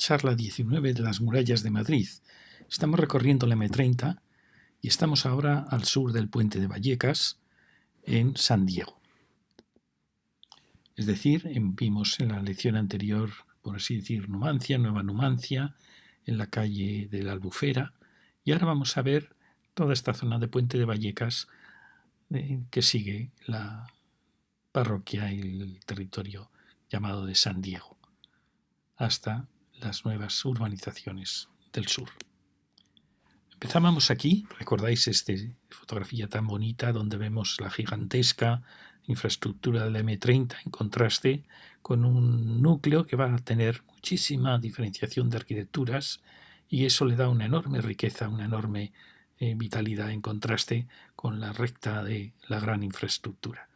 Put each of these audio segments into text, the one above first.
charla 19 de las murallas de Madrid. Estamos recorriendo la M30 y estamos ahora al sur del puente de Vallecas, en San Diego. Es decir, vimos en la lección anterior, por así decir, Numancia, Nueva Numancia, en la calle de la Albufera, y ahora vamos a ver toda esta zona de puente de Vallecas que sigue la parroquia y el territorio llamado de San Diego, hasta las nuevas urbanizaciones del sur. Empezábamos aquí, recordáis esta fotografía tan bonita donde vemos la gigantesca infraestructura de la M30 en contraste con un núcleo que va a tener muchísima diferenciación de arquitecturas y eso le da una enorme riqueza, una enorme vitalidad en contraste con la recta de la gran infraestructura.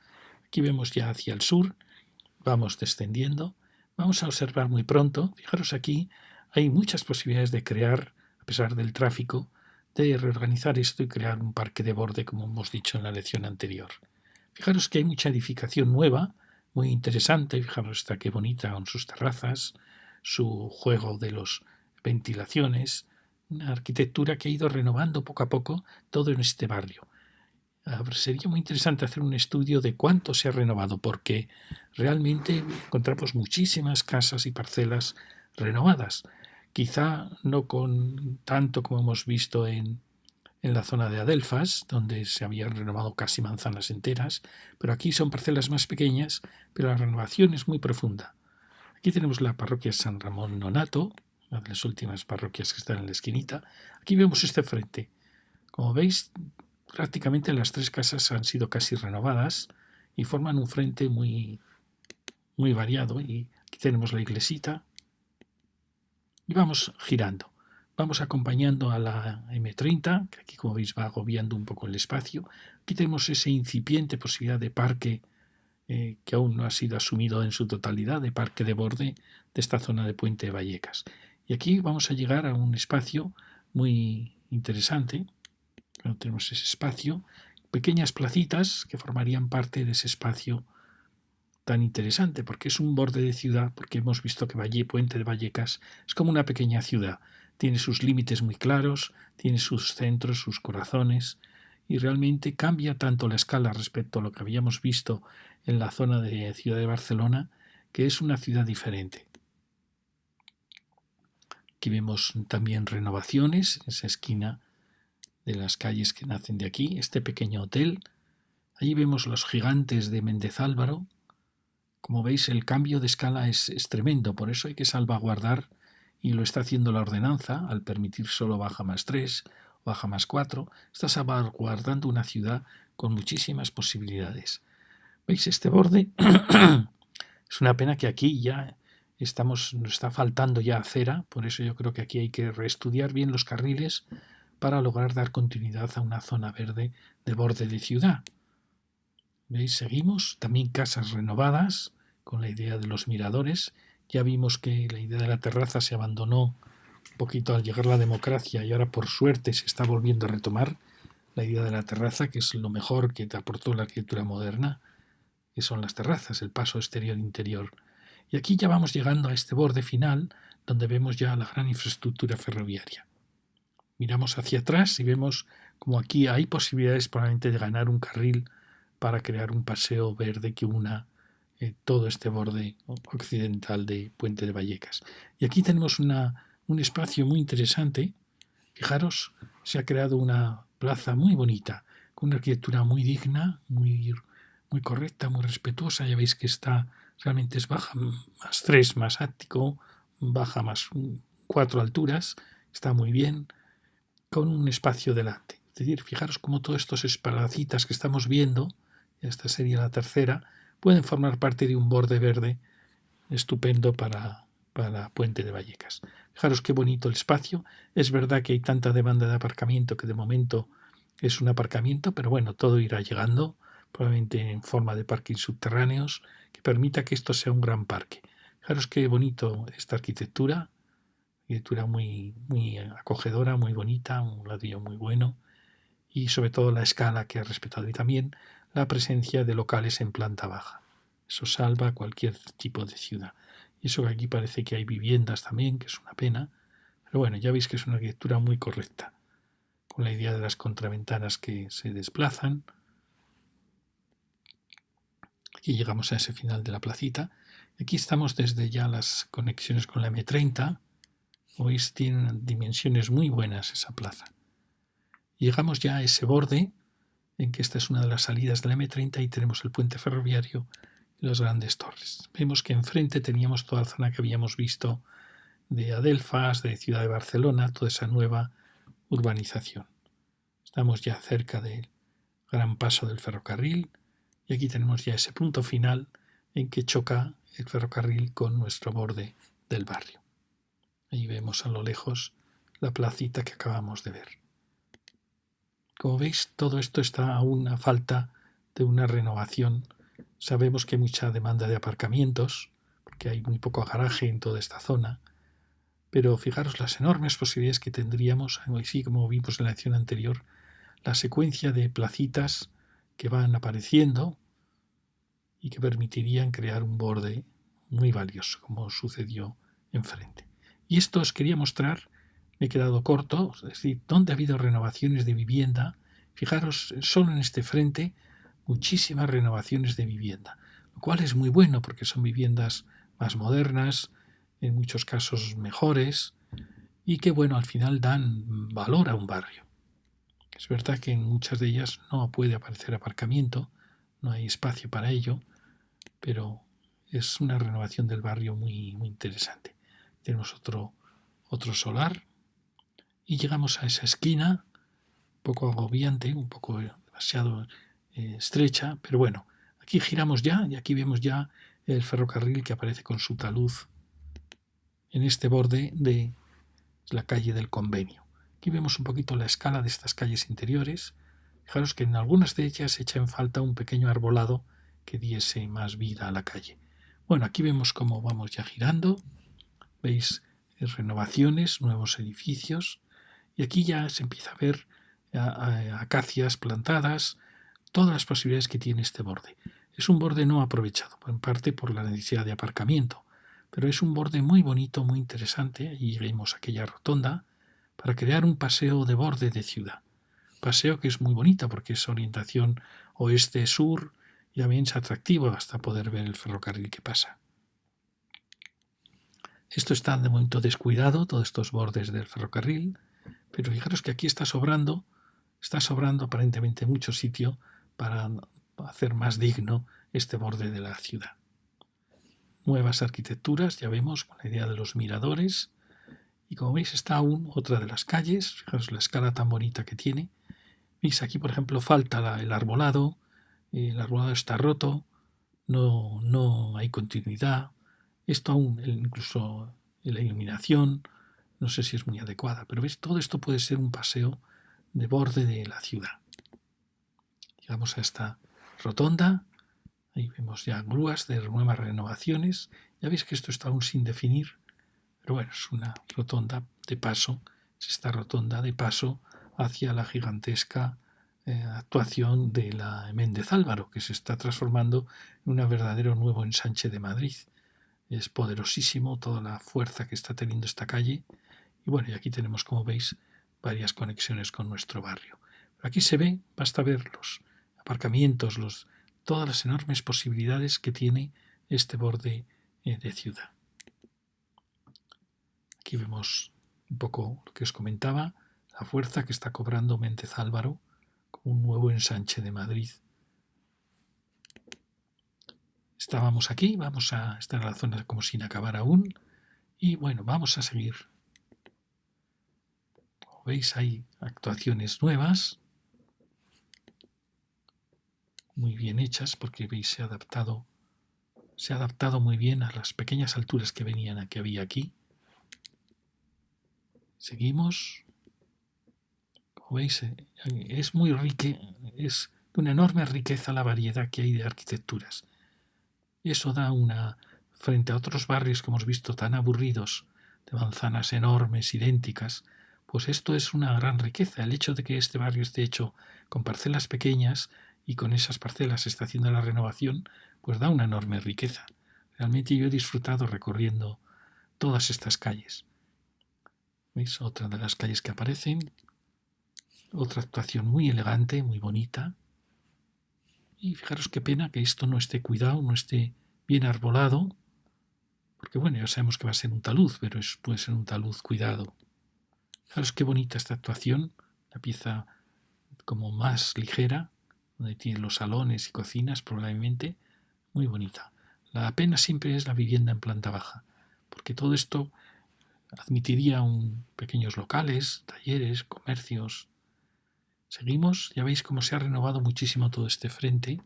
Aquí vemos ya hacia el sur, vamos descendiendo, vamos a observar muy pronto, fijaros aquí, hay muchas posibilidades de crear, a pesar del tráfico, de reorganizar esto y crear un parque de borde, como hemos dicho en la lección anterior. Fijaros que hay mucha edificación nueva, muy interesante, fijaros esta qué bonita con sus terrazas, su juego de las ventilaciones, una arquitectura que ha ido renovando poco a poco todo en este barrio. Sería muy interesante hacer un estudio de cuánto se ha renovado, porque realmente encontramos muchísimas casas y parcelas renovadas. Quizá no con tanto como hemos visto en la zona de Adelfas, donde se habían renovado casi manzanas enteras, pero aquí son parcelas más pequeñas, pero la renovación es muy profunda. Aquí tenemos la parroquia San Ramón Nonato, una de las últimas parroquias que están en la esquinita. Aquí vemos este frente. Como veis, prácticamente las tres casas han sido casi renovadas y forman un frente muy, muy variado. Y aquí tenemos la iglesita y vamos girando. Vamos acompañando a la M30, que aquí como veis va agobiando un poco el espacio. Aquí tenemos esa incipiente posibilidad de parque que aún no ha sido asumido en su totalidad, de parque de borde de esta zona de Puente de Vallecas. Y aquí vamos a llegar a un espacio muy interesante. Tenemos ese espacio, pequeñas placitas que formarían parte de ese espacio tan interesante, porque es un borde de ciudad, porque hemos visto que Puente de Vallecas es como una pequeña ciudad, tiene sus límites muy claros, tiene sus centros, sus corazones, y realmente cambia tanto la escala respecto a lo que habíamos visto en la zona de Ciudad de Barcelona, que es una ciudad diferente. Aquí vemos también renovaciones, esa esquina de las calles que nacen de aquí, este pequeño hotel. Allí vemos los gigantes de Méndez Álvaro. Como veis, el cambio de escala es tremendo, por eso hay que salvaguardar, y lo está haciendo la ordenanza, al permitir solo baja más 3, baja más 4, está salvaguardando una ciudad con muchísimas posibilidades. ¿Veis este borde? Es una pena que aquí ya nos está faltando ya acera, por eso yo creo que aquí hay que reestudiar bien los carriles para lograr dar continuidad a una zona verde de borde de ciudad. ¿Veis? Seguimos. También casas renovadas con la idea de los miradores. Ya vimos que la idea de la terraza se abandonó un poquito al llegar la democracia y ahora por suerte se está volviendo a retomar la idea de la terraza, que es lo mejor que te aportó la arquitectura moderna, que son las terrazas, el paso exterior-interior. Y aquí ya vamos llegando a este borde final donde vemos ya la gran infraestructura ferroviaria. Miramos hacia atrás y vemos como aquí hay posibilidades probablemente de ganar un carril para crear un paseo verde que una todo este borde occidental de Puente de Vallecas. Y aquí tenemos un espacio muy interesante. Fijaros, se ha creado una plaza muy bonita, con una arquitectura muy digna, muy correcta, muy respetuosa. Ya veis que realmente es baja más 3, más ático, baja más 4 alturas. Está muy bien, con un espacio delante. Es decir, fijaros cómo todos estos espalacitas que estamos viendo, esta sería la tercera, pueden formar parte de un borde verde estupendo para Puente de Vallecas. Fijaros qué bonito el espacio. Es verdad que hay tanta demanda de aparcamiento que de momento es un aparcamiento, pero bueno, todo irá llegando, probablemente en forma de parking subterráneos, que permita que esto sea un gran parque. Fijaros qué bonito esta arquitectura muy, muy acogedora, muy bonita, un ladrillo muy bueno, y sobre todo la escala que ha respetado, y también la presencia de locales en planta baja. Eso salva cualquier tipo de ciudad. Y eso que aquí parece que hay viviendas también, que es una pena. Pero bueno, ya veis que es una arquitectura muy correcta, con la idea de las contraventanas que se desplazan. Y llegamos a ese final de la placita. Aquí estamos desde ya las conexiones con la M30. Como veis, tiene dimensiones muy buenas esa plaza. Llegamos ya a ese borde, en que esta es una de las salidas de la M30 y tenemos el puente ferroviario y las grandes torres. Vemos que enfrente teníamos toda la zona que habíamos visto de Adelfas, de Ciudad de Barcelona, toda esa nueva urbanización. Estamos ya cerca del gran paso del ferrocarril y aquí tenemos ya ese punto final en que choca el ferrocarril con nuestro borde del barrio. Ahí vemos a lo lejos la placita que acabamos de ver. Como veis, todo esto está aún a falta de una renovación. Sabemos que hay mucha demanda de aparcamientos, porque hay muy poco garaje en toda esta zona, pero fijaros las enormes posibilidades que tendríamos, así como vimos en la lección anterior, la secuencia de placitas que van apareciendo y que permitirían crear un borde muy valioso, como sucedió enfrente. Y esto os quería mostrar, me he quedado corto, es decir, dónde ha habido renovaciones de vivienda. Fijaros, solo en este frente, muchísimas renovaciones de vivienda, lo cual es muy bueno porque son viviendas más modernas, en muchos casos mejores, y que, bueno, al final dan valor a un barrio. Es verdad que en muchas de ellas no puede aparecer aparcamiento, no hay espacio para ello, pero es una renovación del barrio muy, muy interesante. Tenemos otro solar y llegamos a esa esquina, un poco agobiante, un poco demasiado estrecha, pero bueno, aquí giramos ya y aquí vemos ya el ferrocarril que aparece con su talud en este borde de la calle del Convenio. Aquí vemos un poquito la escala de estas calles interiores. Fijaros que en algunas de ellas echa en falta un pequeño arbolado que diese más vida a la calle. Bueno, aquí vemos cómo vamos ya girando. Veis renovaciones, nuevos edificios. Y aquí ya se empieza a ver acacias plantadas, todas las posibilidades que tiene este borde. Es un borde no aprovechado, en parte por la necesidad de aparcamiento, pero es un borde muy bonito, muy interesante. Allí vemos aquella rotonda para crear un paseo de borde de ciudad. Paseo que es muy bonito porque es orientación oeste-sur y también es atractivo hasta poder ver el ferrocarril que pasa. Esto está de momento descuidado, todos estos bordes del ferrocarril, pero fijaros que aquí está sobrando aparentemente mucho sitio para hacer más digno este borde de la ciudad. Nuevas arquitecturas, ya vemos, con la idea de los miradores, y como veis está aún otra de las calles, fijaros la escala tan bonita que tiene. Veis aquí, por ejemplo, falta el arbolado está roto, no hay continuidad, esto aún, incluso la iluminación, no sé si es muy adecuada, pero veis, todo esto puede ser un paseo de borde de la ciudad. Llegamos a esta rotonda, ahí vemos ya grúas de nuevas renovaciones, ya veis que esto está aún sin definir, pero bueno, es una rotonda de paso, es esta rotonda de paso hacia la gigantesca actuación de la Méndez Álvaro, que se está transformando en un verdadero nuevo ensanche de Madrid. Es poderosísimo toda la fuerza que está teniendo esta calle. Y bueno, y aquí tenemos, como veis, varias conexiones con nuestro barrio. Pero aquí se ve, basta ver los aparcamientos, todas las enormes posibilidades que tiene este borde de ciudad. Aquí vemos un poco lo que os comentaba, la fuerza que está cobrando Méndez Álvaro como un nuevo ensanche de Madrid. Estábamos aquí, vamos a estar en la zona como sin acabar aún, y bueno, vamos a seguir. Como veis, hay actuaciones nuevas, muy bien hechas, porque veis, se ha adaptado muy bien a las pequeñas alturas que había aquí. Seguimos. Como veis, es muy es de una enorme riqueza la variedad que hay de arquitecturas. Eso da frente a otros barrios que hemos visto tan aburridos, de manzanas enormes, idénticas, pues esto es una gran riqueza. El hecho de que este barrio esté hecho con parcelas pequeñas y con esas parcelas se está haciendo la renovación, pues da una enorme riqueza. Realmente yo he disfrutado recorriendo todas estas calles. ¿Veis? Otra de las calles que aparecen. Otra actuación muy elegante, muy bonita. Y fijaros qué pena que esto no esté cuidado, no esté bien arbolado. Porque bueno, ya sabemos que va a ser un talud, pero puede ser un talud cuidado. Fijaros qué bonita esta actuación. La pieza como más ligera, donde tiene los salones y cocinas probablemente. Muy bonita. La pena siempre es la vivienda en planta baja, porque todo esto admitiría pequeños locales, talleres, comercios. Seguimos, ya veis cómo se ha renovado muchísimo todo este frente,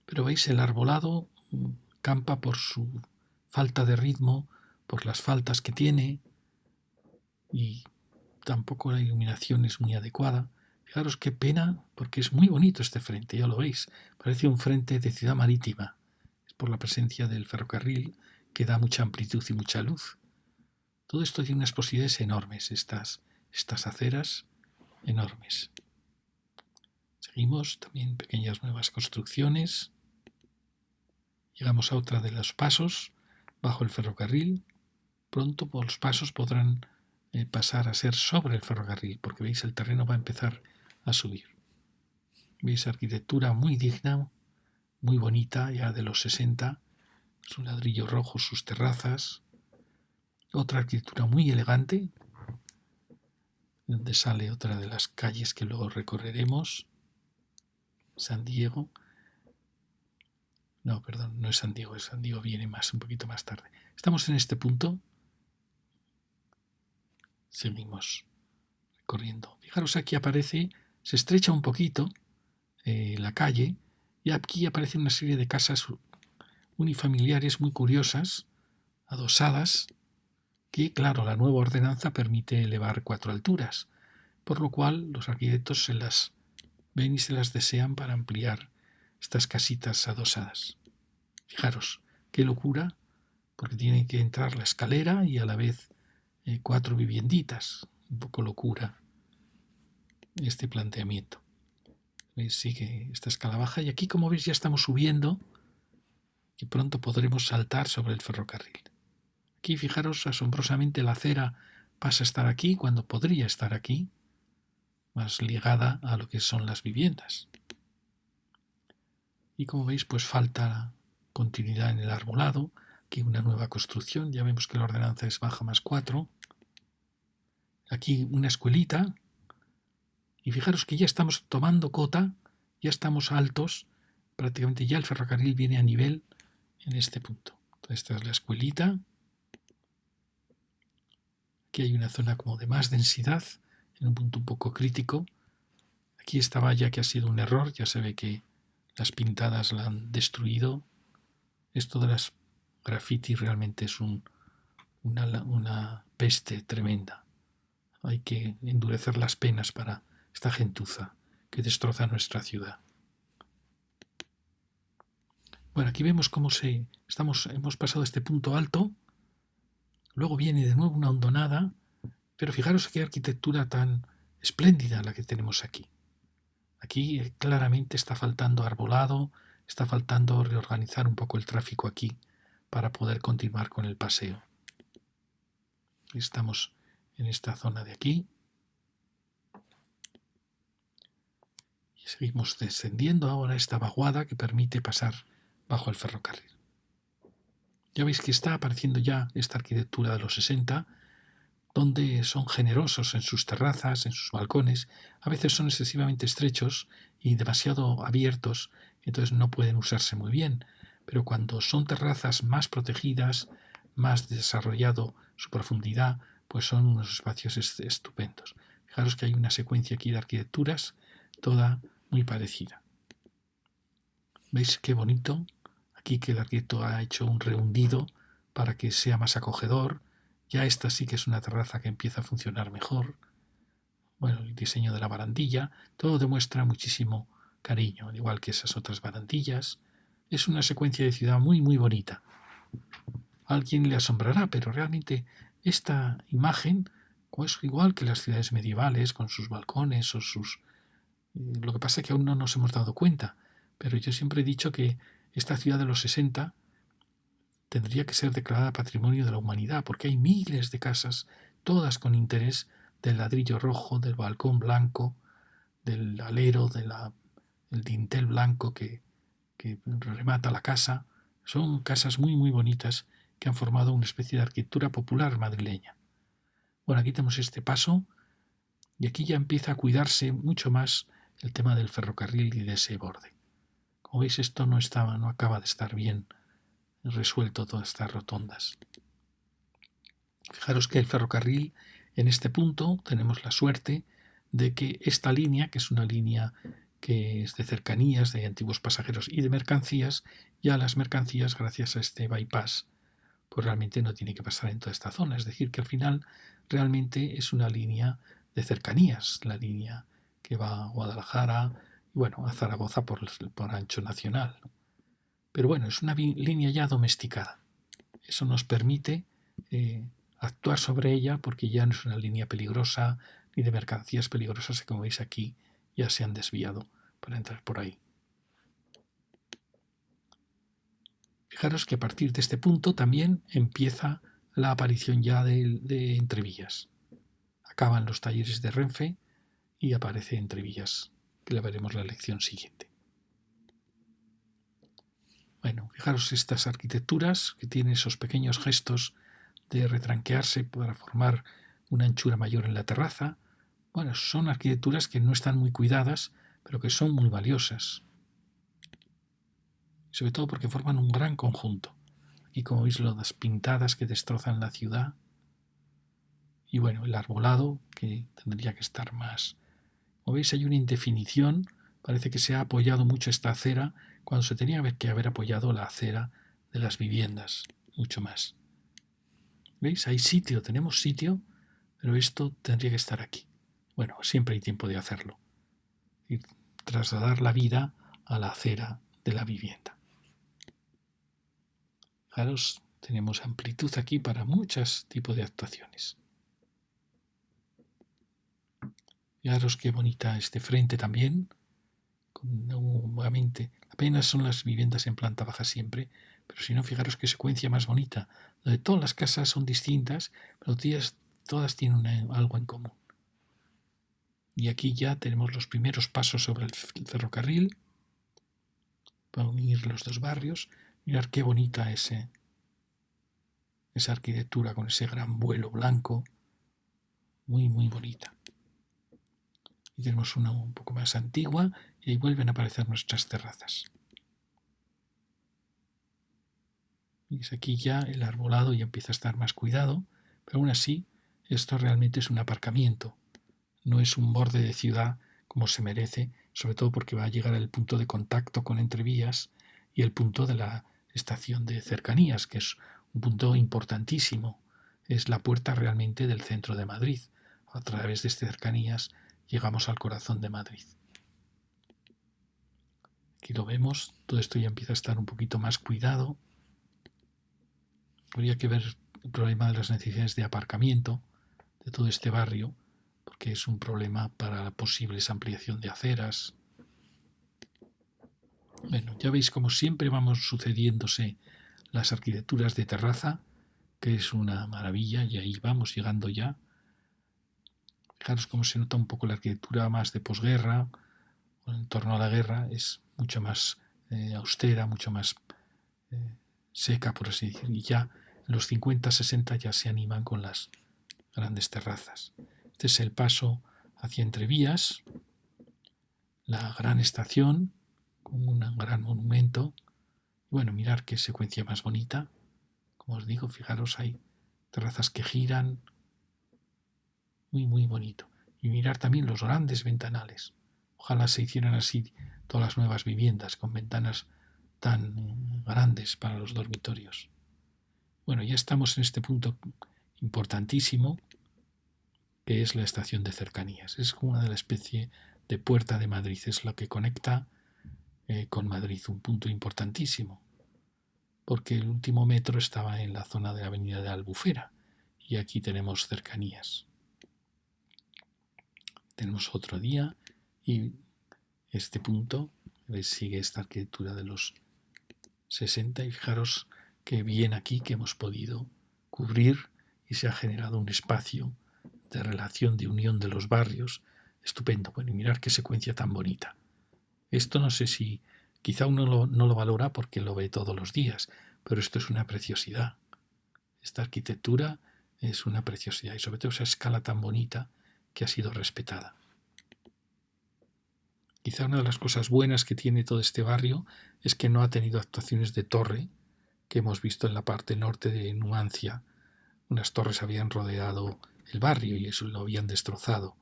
pero veis el arbolado campa por su falta de ritmo, por las faltas que tiene y tampoco la iluminación es muy adecuada. Fijaros qué pena, porque es muy bonito este frente, ya lo veis, parece un frente de ciudad marítima, es por la presencia del ferrocarril que da mucha amplitud y mucha luz. Todo esto tiene unas posibilidades enormes, estas aceras enormes. Seguimos, también pequeñas nuevas construcciones. Llegamos a otra de los pasos bajo el ferrocarril. Pronto los pasos podrán pasar a ser sobre el ferrocarril, porque veis el terreno va a empezar a subir. Veis arquitectura muy digna, muy bonita, ya de los 60, su ladrillo rojo, sus terrazas. Otra arquitectura muy elegante, donde sale otra de las calles que luego recorreremos. San Diego. No, perdón, no es San Diego, San Diego viene un poquito más tarde. Estamos en este punto. Seguimos recorriendo. Fijaros, aquí aparece, se estrecha un poquito la calle y aquí aparece una serie de casas unifamiliares muy curiosas, adosadas, que, claro, la nueva ordenanza permite elevar 4 alturas, por lo cual los arquitectos se las ven y se las desean para ampliar estas casitas adosadas. Fijaros, qué locura, porque tiene que entrar la escalera y a la vez 4 vivienditas. Un poco locura este planteamiento. ¿Veis? Sigue esta escala baja y aquí, como veis, ya estamos subiendo y pronto podremos saltar sobre el ferrocarril. Aquí, fijaros, asombrosamente la acera pasa a estar aquí cuando podría estar aquí, más ligada a lo que son las viviendas. Y como veis, pues falta continuidad en el arbolado, aquí una nueva construcción, ya vemos que la ordenanza es baja más 4. Aquí una escuelita, y fijaros que ya estamos tomando cota, ya estamos altos, prácticamente ya el ferrocarril viene a nivel en este punto. Entonces esta es la escuelita. Aquí hay una zona como de más densidad, en un punto un poco crítico. Aquí esta valla que ha sido un error, ya se ve que las pintadas la han destruido. Esto de las graffiti realmente es una peste tremenda. Hay que endurecer las penas para esta gentuza que destroza nuestra ciudad. Bueno, aquí vemos cómo hemos pasado este punto alto, luego viene de nuevo una hondonada, pero fijaros qué arquitectura tan espléndida la que tenemos aquí. Aquí claramente está faltando arbolado, está faltando reorganizar un poco el tráfico aquí para poder continuar con el paseo. Estamos en esta zona de aquí. Y seguimos descendiendo ahora esta vaguada que permite pasar bajo el ferrocarril. Ya veis que está apareciendo ya esta arquitectura de los 60, donde son generosos en sus terrazas, en sus balcones. A veces son excesivamente estrechos y demasiado abiertos, entonces no pueden usarse muy bien. Pero cuando son terrazas más protegidas, más desarrollado su profundidad, pues son unos espacios estupendos. Fijaros que hay una secuencia aquí de arquitecturas, toda muy parecida. ¿Veis qué bonito? Aquí que el arquitecto ha hecho un rehundido para que sea más acogedor. Ya esta sí que es una terraza que empieza a funcionar mejor. Bueno, el diseño de la barandilla, todo demuestra muchísimo cariño, al igual que esas otras barandillas. Es una secuencia de ciudad muy, muy bonita. A alguien le asombrará, pero realmente esta imagen es igual que las ciudades medievales, con sus balcones o sus... Lo que pasa es que aún no nos hemos dado cuenta, pero yo siempre he dicho que esta ciudad de los 60 tendría que ser declarada Patrimonio de la Humanidad, porque hay miles de casas, todas con interés, del ladrillo rojo, del balcón blanco, del alero, del dintel blanco que remata la casa. Son casas muy, muy bonitas que han formado una especie de arquitectura popular madrileña. Bueno, aquí tenemos este paso y aquí ya empieza a cuidarse mucho más el tema del ferrocarril y de ese borde. Como veis, esto no acaba de estar bien resuelto, todas estas rotondas. Fijaros que el ferrocarril, en este punto, tenemos la suerte de que esta línea, que es una línea que es de cercanías, de antiguos pasajeros y de mercancías, ya las mercancías, gracias a este bypass, pues realmente no tiene que pasar en toda esta zona. Es decir, que al final realmente es una línea de cercanías, la línea que va a Guadalajara y bueno, a Zaragoza por ancho nacional. Pero bueno, es una línea ya domesticada. Eso nos permite actuar sobre ella porque ya no es una línea peligrosa ni de mercancías peligrosas que, como veis aquí, ya se han desviado para entrar por ahí. Fijaros que a partir de este punto también empieza la aparición ya de entrevías. Acaban los talleres de Renfe y aparece entrevías, que le veremos la lección siguiente. Bueno, fijaros estas arquitecturas que tienen esos pequeños gestos de retranquearse para formar una anchura mayor en la terraza. Bueno, son arquitecturas que no están muy cuidadas, pero que son muy valiosas. Sobre todo porque forman un gran conjunto. Aquí, como veis, las pintadas que destrozan la ciudad. Y bueno, el arbolado, que tendría que estar más. Como veis, hay una indefinición. Parece que se ha apoyado mucho esta acera cuando se tenía que haber apoyado la acera de las viviendas, mucho más. ¿Veis? Hay sitio, tenemos sitio, pero esto tendría que estar aquí. Bueno, siempre hay tiempo de hacerlo. Y trasladar la vida a la acera de la vivienda. Fijaros, tenemos amplitud aquí para muchos tipos de actuaciones. Fijaros qué bonita este frente también. Nuevamente, apenas son las viviendas en planta baja siempre, pero si no, fijaros qué secuencia más bonita, donde todas las casas son distintas, pero todas tienen algo en común. Y aquí ya tenemos los primeros pasos sobre el ferrocarril para unir los dos barrios. Mirad qué bonita esa arquitectura con ese gran vuelo blanco, muy, muy bonita. Y tenemos una un poco más antigua y ahí vuelven a aparecer nuestras terrazas. ¿Veis? Aquí ya el arbolado ya empieza a estar más cuidado, pero aún así esto realmente es un aparcamiento, no es un borde de ciudad como se merece, sobre todo porque va a llegar al punto de contacto con entrevías y el punto de la estación de cercanías, que es un punto importantísimo, es la puerta realmente del centro de Madrid. A través de estas cercanías llegamos al corazón de Madrid. Aquí lo vemos, todo esto ya empieza a estar un poquito más cuidado. Habría que ver el problema de las necesidades de aparcamiento de todo este barrio, porque es un problema para posibles ampliación de aceras. Bueno, ya veis como siempre vamos sucediéndose las arquitecturas de terraza, que es una maravilla, y ahí vamos llegando ya. Fijaros cómo se nota un poco la arquitectura más de posguerra, en torno a la guerra, es mucho más austera, mucho más seca, por así decirlo, y ya en los 50-60 ya se animan con las grandes terrazas. Este es el paso hacia Entrevías, la gran estación, con un gran monumento. Bueno, mirar qué secuencia más bonita. Como os digo, fijaros, hay terrazas que giran. Muy, muy bonito. Y mirar también los grandes ventanales. Ojalá se hicieran así todas las nuevas viviendas, con ventanas tan grandes para los dormitorios. Bueno, ya estamos en este punto importantísimo, que es la estación de cercanías. Es como una de la especie de puerta de Madrid, es lo que conecta con Madrid, un punto importantísimo, porque el último metro estaba en la zona de la avenida de Albufera y aquí tenemos cercanías. Tenemos otro día y este punto sigue esta arquitectura de los 60 y fijaros qué bien aquí que hemos podido cubrir y se ha generado un espacio de relación, de unión de los barrios. Estupendo. Bueno, y mirar qué secuencia tan bonita. Esto no sé si quizá uno no lo valora porque lo ve todos los días, pero esto es una preciosidad. Esta arquitectura es una preciosidad y sobre todo esa escala tan bonita que ha sido respetada. Quizá una de las cosas buenas que tiene todo este barrio es que no ha tenido actuaciones de torre que hemos visto en la parte norte de Numancia. Unas torres habían rodeado el barrio y eso lo habían destrozado.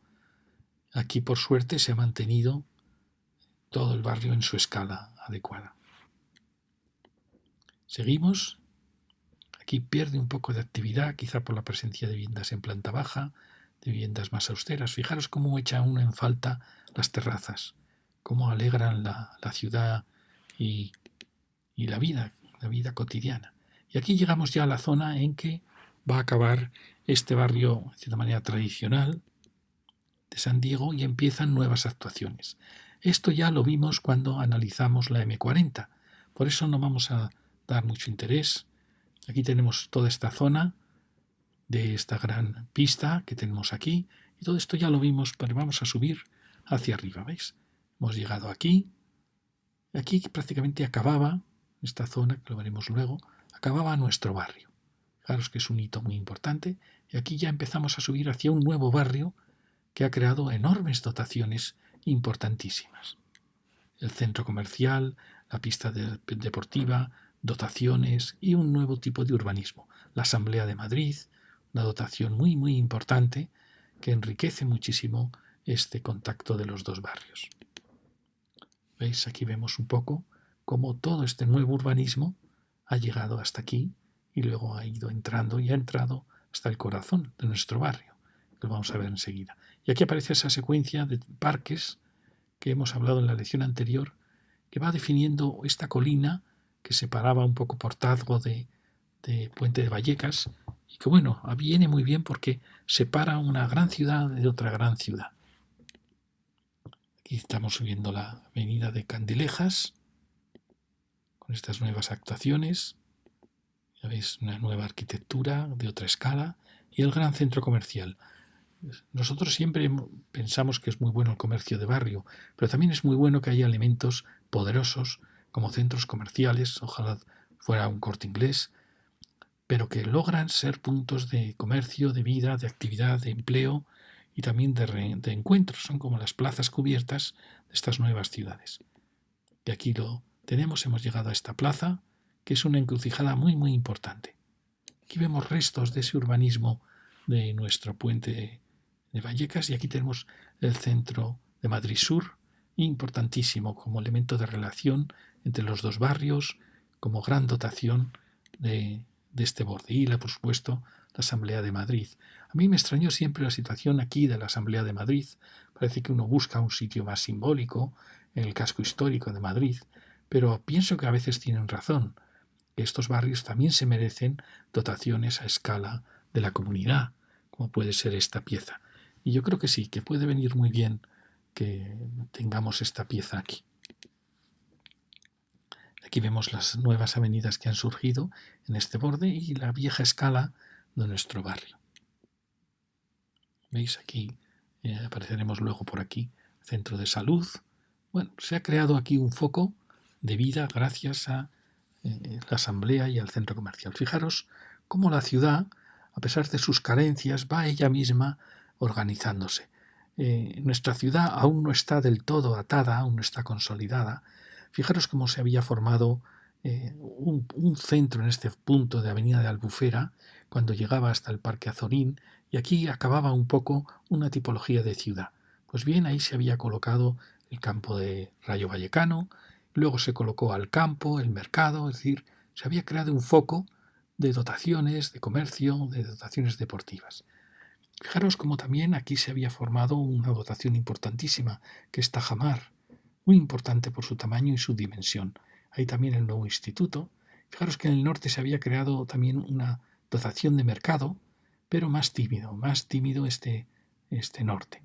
Aquí, por suerte, se ha mantenido todo el barrio en su escala adecuada. Seguimos. Aquí pierde un poco de actividad, quizá por la presencia de viviendas en planta baja, de viviendas más austeras. Fijaros cómo echa uno en falta las terrazas, cómo alegran la ciudad y la vida cotidiana. Y aquí llegamos ya a la zona en que va a acabar este barrio, de cierta manera tradicional, de San Diego y empiezan nuevas actuaciones. Esto ya lo vimos cuando analizamos la M40, por eso no vamos a dar mucho interés. Aquí tenemos toda esta zona de esta gran pista que tenemos aquí y todo esto ya lo vimos, pero vamos a subir hacia arriba, ¿veis? Hemos llegado aquí prácticamente acababa esta zona, que lo veremos luego, acababa nuestro barrio. Fijaros que es un hito muy importante y aquí ya empezamos a subir hacia un nuevo barrio que ha creado enormes dotaciones importantísimas. El centro comercial, la pista deportiva, dotaciones y un nuevo tipo de urbanismo. La Asamblea de Madrid, una dotación muy, muy importante que enriquece muchísimo este contacto de los dos barrios. ¿Veis? Aquí vemos un poco cómo todo este nuevo urbanismo ha llegado hasta aquí y luego ha ido entrando y ha entrado hasta el corazón de nuestro barrio. Lo vamos a ver enseguida. Y aquí aparece esa secuencia de parques que hemos hablado en la lección anterior, que va definiendo esta colina que separaba un poco Portazgo de Puente de Vallecas y que, bueno, viene muy bien porque separa una gran ciudad de otra gran ciudad. Aquí estamos subiendo la avenida de Candilejas con estas nuevas actuaciones. Ya veis, una nueva arquitectura de otra escala y el gran centro comercial. Nosotros siempre pensamos que es muy bueno el comercio de barrio, pero también es muy bueno que haya elementos poderosos como centros comerciales, ojalá fuera un Corte Inglés, pero que logran ser puntos de comercio, de vida, de actividad, de empleo y también de encuentros. Son como las plazas cubiertas de estas nuevas ciudades. Y aquí lo tenemos, hemos llegado a esta plaza, que es una encrucijada muy, muy importante. Aquí vemos restos de ese urbanismo de nuestro puente de Vallecas y aquí tenemos el centro de Madrid Sur, importantísimo como elemento de relación entre los dos barrios, como gran dotación de este borde. Y, por supuesto, la Asamblea de Madrid. A mí me extrañó siempre la situación aquí de la Asamblea de Madrid. Parece que uno busca un sitio más simbólico en el casco histórico de Madrid, pero pienso que a veces tienen razón, que estos barrios también se merecen dotaciones a escala de la comunidad, como puede ser esta pieza. Y yo creo que sí, que puede venir muy bien que tengamos esta pieza aquí. Aquí vemos las nuevas avenidas que han surgido en este borde y la vieja escala de nuestro barrio. ¿Veis? Aquí apareceremos luego por aquí, centro de salud. Bueno, se ha creado aquí un foco de vida gracias a la asamblea y al centro comercial. Fijaros cómo la ciudad, a pesar de sus carencias, va ella misma organizándose. Nuestra ciudad aún no está del todo atada, aún no está consolidada. Fijaros cómo se había formado un centro en este punto de Avenida de Albufera, cuando llegaba hasta el Parque Azorín, y aquí acababa un poco una tipología de ciudad. Pues bien, ahí se había colocado el campo de Rayo Vallecano, luego se colocó al campo, el mercado, es decir, se había creado un foco de dotaciones, de comercio, de dotaciones deportivas. Fijaros cómo también aquí se había formado una dotación importantísima, que es Tajamar, muy importante por su tamaño y su dimensión. Hay también el nuevo instituto. Fijaros que en el norte se había creado también una dotación de mercado, pero más tímido este norte.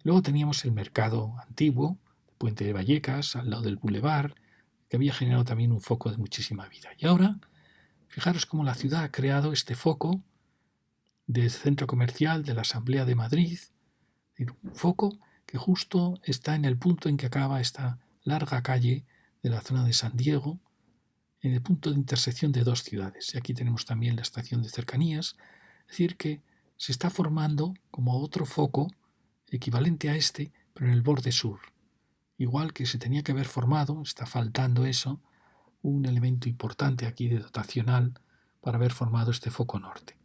Luego teníamos el mercado antiguo, Puente de Vallecas, al lado del Boulevard, que había generado también un foco de muchísima vida. Y ahora, fijaros cómo la ciudad ha creado este foco del centro comercial de la Asamblea de Madrid, un foco que justo está en el punto en que acaba esta larga calle de la zona de San Diego, en el punto de intersección de dos ciudades. Y aquí tenemos también la estación de cercanías, es decir, que se está formando como otro foco equivalente a este, pero en el borde sur. Igual que se tenía que haber formado, está faltando eso, un elemento importante aquí de dotacional para haber formado este foco norte.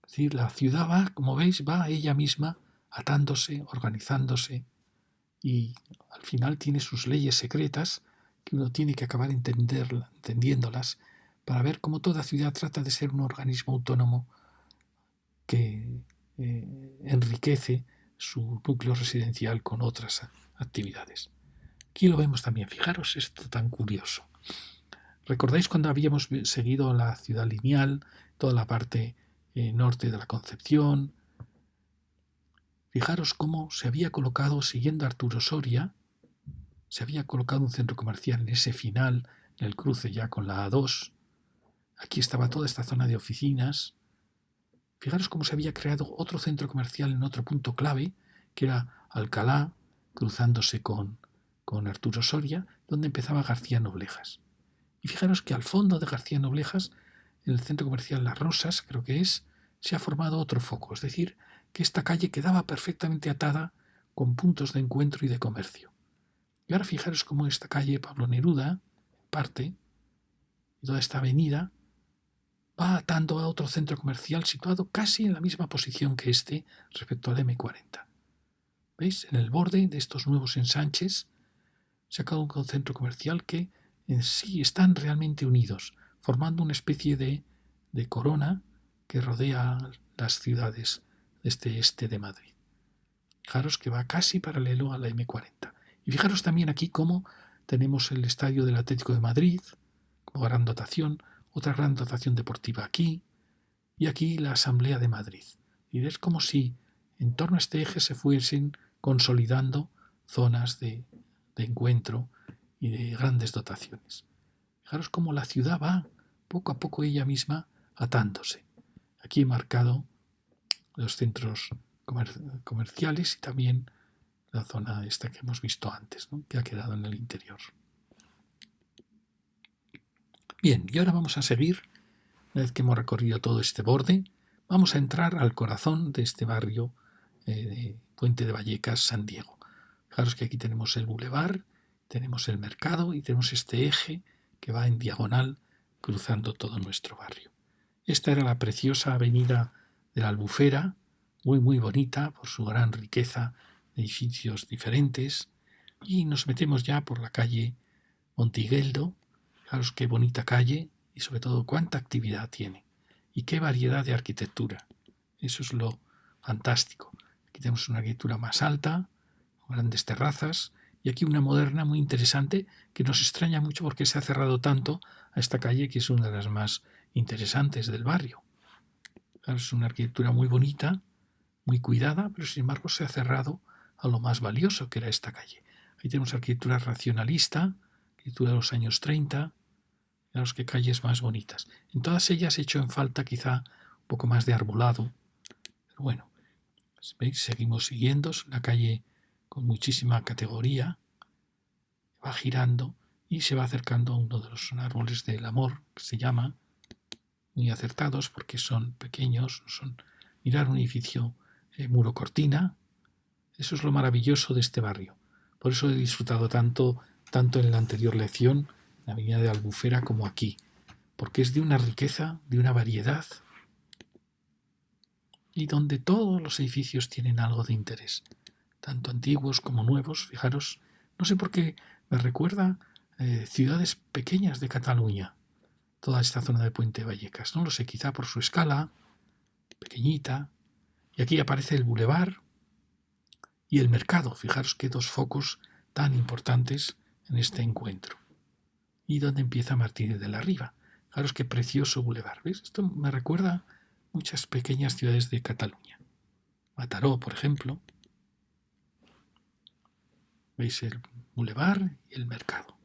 Es decir, la ciudad va, como veis, va ella misma atándose, organizándose y al final tiene sus leyes secretas que uno tiene que acabar entendiéndolas para ver cómo toda ciudad trata de ser un organismo autónomo que enriquece su núcleo residencial con otras actividades. Aquí lo vemos también, fijaros esto tan curioso. ¿Recordáis cuando habíamos seguido la ciudad lineal, toda la parte norte de la Concepción? Fijaros cómo se había colocado, siguiendo a Arturo Soria, se había colocado un centro comercial en ese final, en el cruce ya con la A2. Aquí estaba toda esta zona de oficinas. Fijaros cómo se había creado otro centro comercial en otro punto clave, que era Alcalá, cruzándose con Arturo Soria, donde empezaba García Noblejas. Y fijaros que al fondo de García Noblejas, en el centro comercial Las Rosas, creo que es, se ha formado otro foco, es decir, que esta calle quedaba perfectamente atada con puntos de encuentro y de comercio. Y ahora fijaros cómo esta calle Pablo Neruda, parte, y toda esta avenida, va atando a otro centro comercial situado casi en la misma posición que este respecto al M40. ¿Veis? En el borde de estos nuevos ensanches se ha creado un centro comercial que en sí están realmente unidos, formando una especie de corona que rodea las ciudades de este este de Madrid. Fijaros que va casi paralelo a la M40. Y fijaros también aquí cómo tenemos el estadio del Atlético de Madrid, como gran dotación, otra gran dotación deportiva aquí, y aquí la Asamblea de Madrid. Y es como si en torno a este eje se fuesen consolidando zonas de encuentro y de grandes dotaciones. Fijaros cómo la ciudad va poco a poco ella misma atándose. Aquí he marcado los centros comerciales y también la zona esta que hemos visto antes, ¿no?, que ha quedado en el interior. Bien, y ahora vamos a seguir, una vez que hemos recorrido todo este borde, vamos a entrar al corazón de este barrio de Puente de Vallecas, San Diego. Fijaros que aquí tenemos el bulevar, tenemos el mercado y tenemos este eje que va en diagonal cruzando todo nuestro barrio. Esta era la preciosa avenida de la Albufera, muy muy bonita por su gran riqueza de edificios diferentes, y nos metemos ya por la calle Montigueldo. Fijaros qué bonita calle y sobre todo cuánta actividad tiene y qué variedad de arquitectura. Eso es lo fantástico. Aquí tenemos una arquitectura más alta, grandes terrazas, y aquí una moderna muy interesante que nos extraña mucho porque se ha cerrado tanto a esta calle que es una de las más interesantes del barrio. Es una arquitectura muy bonita, muy cuidada, pero sin embargo se ha cerrado a lo más valioso que era esta calle. Ahí tenemos arquitectura racionalista, arquitectura de los años 30, fijaros qué calles más bonitas. En todas ellas he hecho en falta quizá un poco más de arbolado, pero bueno, ¿veis? Seguimos siguiendo, es una calle con muchísima categoría, va girando y se va acercando a uno de los árboles del amor, que se llama, muy acertados porque son pequeños, son, mirar un edificio muro cortina, eso es lo maravilloso de este barrio. Por eso he disfrutado tanto en la anterior lección, en la avenida de Albufera, como aquí, porque es de una riqueza, de una variedad, y donde todos los edificios tienen algo de interés, tanto antiguos como nuevos. Fijaros, no sé por qué me recuerda ciudades pequeñas de Cataluña, toda esta zona de Puente de Vallecas. No lo sé, quizá por su escala, pequeñita. Y aquí aparece el bulevar y el mercado. Fijaros qué dos focos tan importantes en este encuentro. Y donde empieza Martínez de la Riva. Fijaros qué precioso bulevar. ¿Veis? Esto me recuerda muchas pequeñas ciudades de Cataluña. Mataró, por ejemplo. ¿Veis el bulevar y el mercado?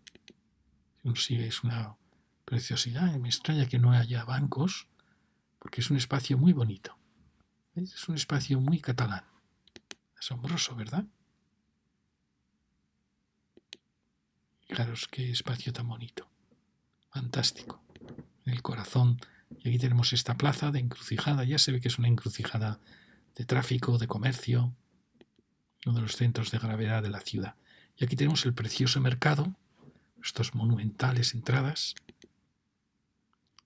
Sí, es una preciosidad. Me extraña que no haya bancos, porque es un espacio muy bonito. ¿Veis? Es un espacio muy catalán. Asombroso, ¿verdad? Fijaros qué espacio tan bonito. Fantástico. En el corazón. Y aquí tenemos esta plaza de encrucijada. Ya se ve que es una encrucijada de tráfico, de comercio, uno de los centros de gravedad de la ciudad. Y aquí tenemos el precioso mercado, estas monumentales entradas.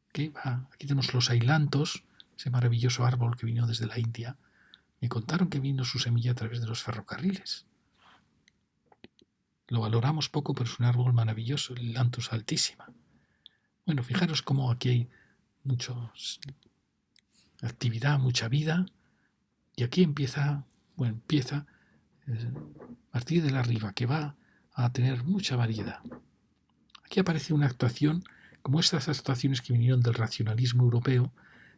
Aquí tenemos los ailantos, ese maravilloso árbol que vino desde la India. Me contaron que vino su semilla a través de los ferrocarriles. Lo valoramos poco, pero es un árbol maravilloso, el ailantus altísima. Bueno, fijaros cómo aquí hay mucha actividad, mucha vida. Y aquí empieza a partir de la riva, que va a tener mucha variedad. Aquí aparece una actuación como estas actuaciones que vinieron del racionalismo europeo,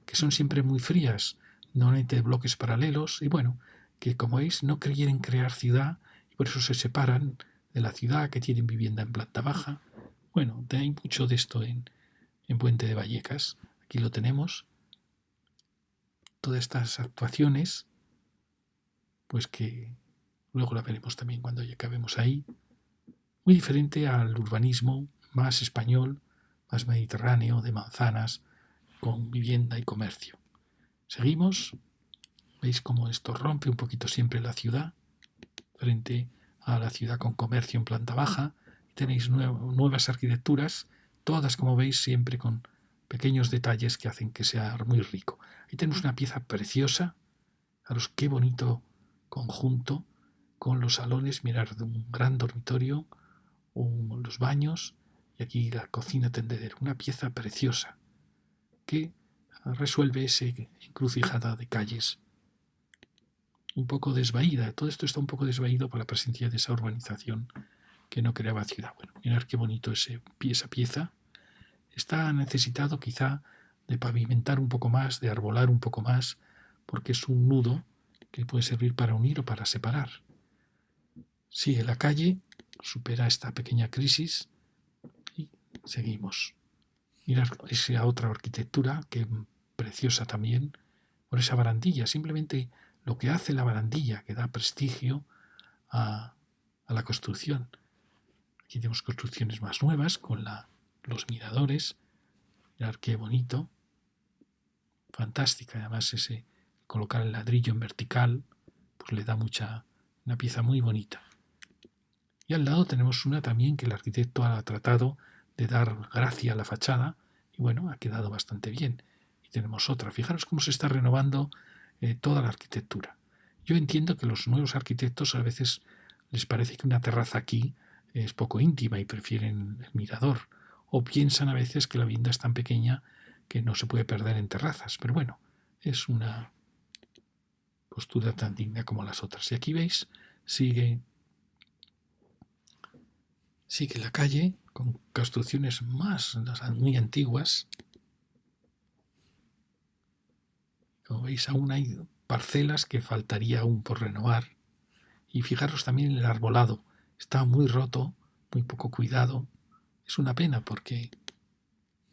que son siempre muy frías, normalmente de bloques paralelos, y bueno, que como veis no quieren crear ciudad y por eso se separan de la ciudad, que tienen vivienda en planta baja. Bueno, hay mucho de esto en Puente de Vallecas. Aquí lo tenemos. Todas estas actuaciones, pues que luego la veremos también cuando ya acabemos ahí. Muy diferente al urbanismo más español, más mediterráneo, de manzanas, con vivienda y comercio. Seguimos. ¿Veis cómo esto rompe un poquito siempre la ciudad? Frente a la ciudad con comercio en planta baja. Tenéis nuevas arquitecturas, todas como veis siempre con pequeños detalles que hacen que sea muy rico. Ahí tenemos una pieza preciosa. Fijaros qué bonito conjunto con los salones, mirar de un gran dormitorio, los baños y aquí la cocina tendedero. Una pieza preciosa que resuelve esa encrucijada de calles un poco desvaída. Todo esto está un poco desvaído por la presencia de esa urbanización que no creaba ciudad. Bueno, mirad qué bonito esa pieza. Está necesitado quizá de pavimentar un poco más, de arbolar un poco más, porque es un nudo que puede servir para unir o para separar. Sigue la calle, supera esta pequeña crisis y seguimos. Mirad esa otra arquitectura, que preciosa también, por esa barandilla. Simplemente lo que hace la barandilla, que da prestigio a la construcción. Aquí tenemos construcciones más nuevas con los miradores. Mirad qué bonito. Fantástica. Además colocar el ladrillo en vertical pues le da una pieza muy bonita. Y al lado tenemos una también que el arquitecto ha tratado de dar gracia a la fachada y bueno, ha quedado bastante bien. Y tenemos otra. Fijaros cómo se está renovando toda la arquitectura. Yo entiendo que los nuevos arquitectos a veces les parece que una terraza aquí es poco íntima y prefieren el mirador. O piensan a veces que la vivienda es tan pequeña que no se puede perder en terrazas. Pero bueno, es una postura tan digna como las otras. Y aquí veis, sigue la calle con construcciones muy antiguas. Como veis, aún hay parcelas que faltaría aún por renovar. Y fijaros también en el arbolado. Está muy roto, muy poco cuidado. Es una pena porque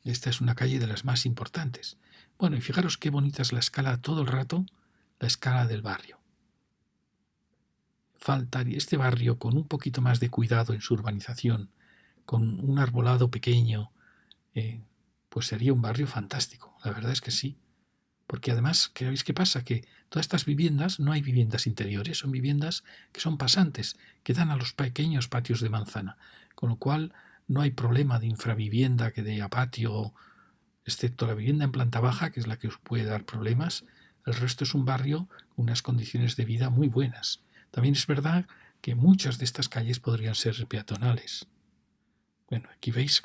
esta es una calle de las más importantes. Bueno, y fijaros qué bonita es la escala todo el rato, la escala del barrio. Faltaría este barrio con un poquito más de cuidado en su urbanización, con un arbolado pequeño, pues sería un barrio fantástico. La verdad es que sí. Porque además, ¿sabéis qué pasa? Que todas estas viviendas, no hay viviendas interiores, son viviendas que son pasantes, que dan a los pequeños patios de manzana. Con lo cual no hay problema de infravivienda que de a patio, excepto la vivienda en planta baja, que es la que os puede dar problemas. El resto es un barrio con unas condiciones de vida muy buenas. También es verdad que muchas de estas calles podrían ser peatonales. Bueno, aquí veis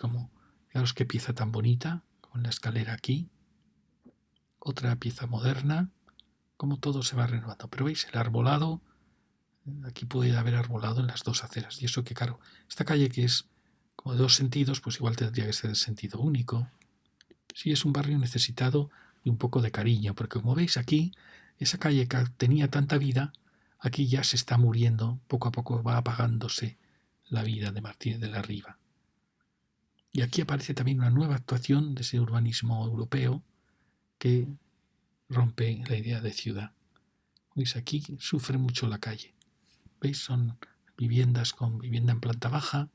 fijaros qué pieza tan bonita, con la escalera aquí. Otra pieza moderna, como todo se va renovando. Pero veis, el arbolado, aquí puede haber arbolado en las dos aceras. Y eso que, claro, esta calle que es como de dos sentidos, pues igual tendría que ser de sentido único. Sí, es un barrio necesitado de un poco de cariño, porque como veis aquí, esa calle que tenía tanta vida, aquí ya se está muriendo, poco a poco va apagándose la vida de Martínez de la Riva. Y aquí aparece también una nueva actuación de ese urbanismo europeo que rompe la idea de ciudad. ¿Veis? Aquí sufre mucho la calle. ¿Veis? Son viviendas con vivienda en planta baja,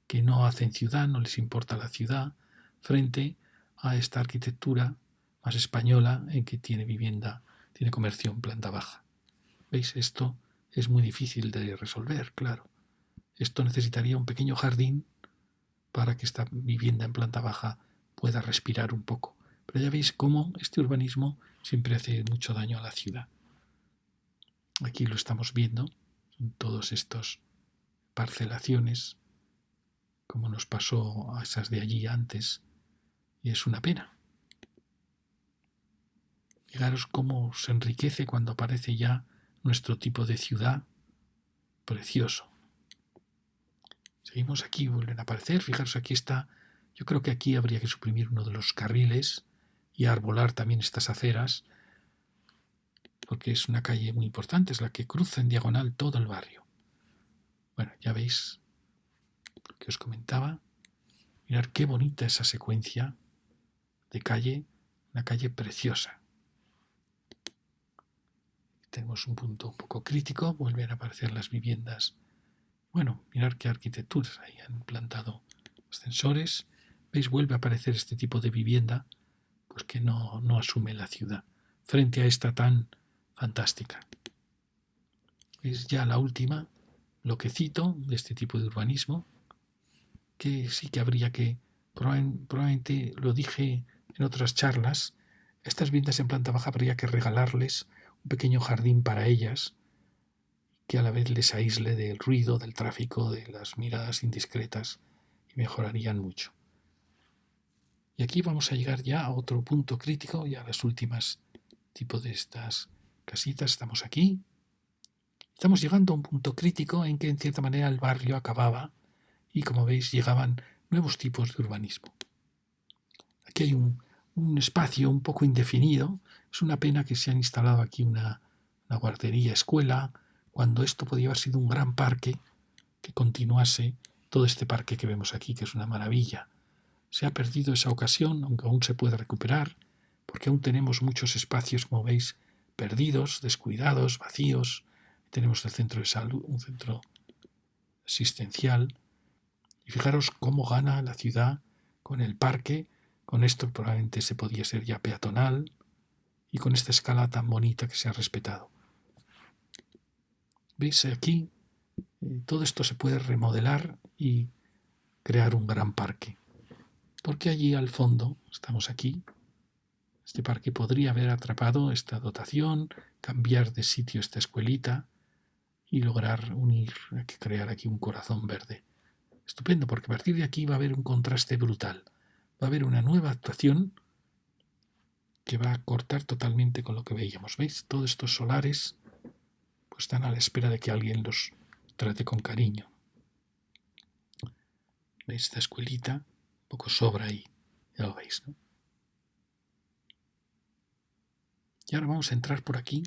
que no hacen ciudad, no les importa la ciudad, frente a esta arquitectura más española en que tiene vivienda, tiene comercio en planta baja. ¿Veis? Esto es muy difícil de resolver, claro. Esto necesitaría un pequeño jardín para que esta vivienda en planta baja pueda respirar un poco. Pero ya veis cómo este urbanismo siempre hace mucho daño a la ciudad. Aquí lo estamos viendo, son todos estos parcelaciones, como nos pasó a esas de allí antes, y es una pena. Fijaros cómo se enriquece cuando aparece ya nuestro tipo de ciudad precioso. Seguimos aquí, vuelven a aparecer, fijaros, aquí está, yo creo que aquí habría que suprimir uno de los carriles y arbolar también estas aceras, porque es una calle muy importante, es la que cruza en diagonal todo el barrio. Bueno, ya veis lo que os comentaba. Mirad qué bonita esa secuencia de calle, una calle preciosa. Tenemos un punto un poco crítico, vuelven a aparecer las viviendas. Bueno, mirad qué arquitecturas, ahí han plantado ascensores. ¿Veis? Vuelve a aparecer este tipo de vivienda, pues que no asume la ciudad, frente a esta tan fantástica. Es ya la última, lo que cito de este tipo de urbanismo, que sí que habría que, probablemente lo dije en otras charlas, estas viviendas en planta baja habría que regalarles un pequeño jardín para ellas, que a la vez les aísle del ruido, del tráfico, de las miradas indiscretas, y mejorarían mucho. Y aquí vamos a llegar ya a otro punto crítico, ya a las últimas tipo de estas casitas. Estamos aquí. Estamos llegando a un punto crítico en que en cierta manera el barrio acababa y, como veis, llegaban nuevos tipos de urbanismo. Aquí hay un espacio un poco indefinido. Es una pena que se han instalado aquí una guardería, escuela, cuando esto podía haber sido un gran parque que continuase todo este parque que vemos aquí, que es una maravilla. Se ha perdido esa ocasión, aunque aún se puede recuperar, porque aún tenemos muchos espacios, como veis, perdidos, descuidados, vacíos. Tenemos el centro de salud, un centro asistencial. Y fijaros cómo gana la ciudad con el parque. Con esto probablemente se podía ser ya peatonal y con esta escala tan bonita que se ha respetado. ¿Veis aquí? Todo esto se puede remodelar y crear un gran parque. Porque allí al fondo, estamos aquí, este parque podría haber atrapado esta dotación, cambiar de sitio esta escuelita y lograr unir, crear aquí un corazón verde. Estupendo, porque a partir de aquí va a haber un contraste brutal. Va a haber una nueva actuación que va a cortar totalmente con lo que veíamos. ¿Veis? Todos estos solares pues están a la espera de que alguien los trate con cariño. ¿Veis? Esta escuelita un poco sobra ahí. Ya lo veis, ¿no? Y ahora vamos a entrar por aquí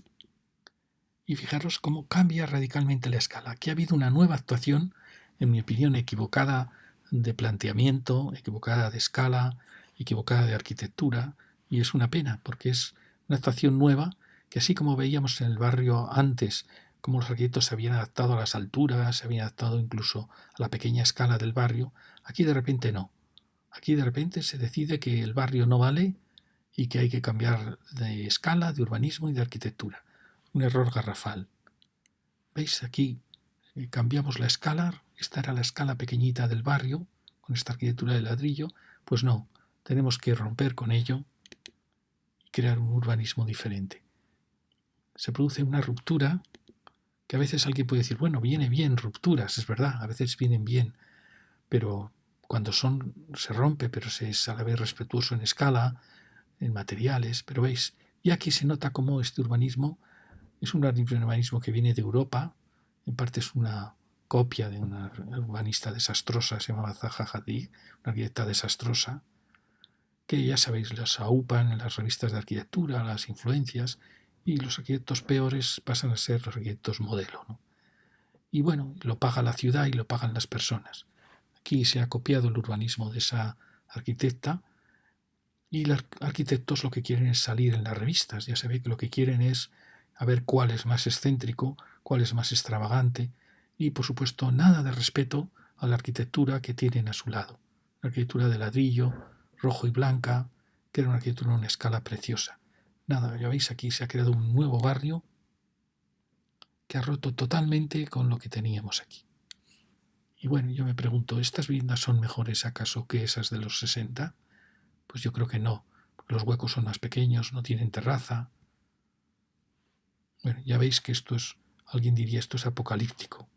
y fijaros cómo cambia radicalmente la escala. Aquí ha habido una nueva actuación, en mi opinión, equivocada de planteamiento, equivocada de escala, equivocada de arquitectura, y es una pena, porque es una actuación nueva que, así como veíamos en el barrio antes, cómo los arquitectos se habían adaptado a las alturas, se habían adaptado incluso a la pequeña escala del barrio, aquí de repente no. Aquí de repente se decide que el barrio no vale y que hay que cambiar de escala, de urbanismo y de arquitectura. Un error garrafal. ¿Veis? Aquí cambiamos la escala. Esta era la escala pequeñita del barrio, con esta arquitectura de ladrillo. Pues no, tenemos que romper con ello y crear un urbanismo diferente. Se produce una ruptura que a veces alguien puede decir, bueno, viene bien rupturas, es verdad, a veces vienen bien, pero cuando se rompe, pero se es a la vez respetuoso en escala, en materiales, pero veis, y aquí se nota cómo este urbanismo es un urbanismo que viene de Europa, en parte es una copia de una urbanista desastrosa, se llamaba Zaha Hadid, una arquitecta desastrosa, que ya sabéis, las aupan en las revistas de arquitectura, las influencias, y los arquitectos peores pasan a ser los arquitectos modelo, ¿no? Y bueno, lo paga la ciudad y lo pagan las personas. Aquí se ha copiado el urbanismo de esa arquitecta y los arquitectos lo que quieren es salir en las revistas. Ya se ve que lo que quieren es a ver cuál es más excéntrico, cuál es más extravagante y, por supuesto, nada de respeto a la arquitectura que tienen a su lado. La arquitectura de ladrillo, rojo y blanca, que era una arquitectura en una escala preciosa. Nada, ya veis, aquí se ha creado un nuevo barrio que ha roto totalmente con lo que teníamos aquí. Y bueno, yo me pregunto, ¿estas viviendas son mejores acaso que esas de los 60? Pues yo creo que no, porque los huecos son más pequeños, no tienen terraza. Bueno, ya veis que alguien diría esto es apocalíptico.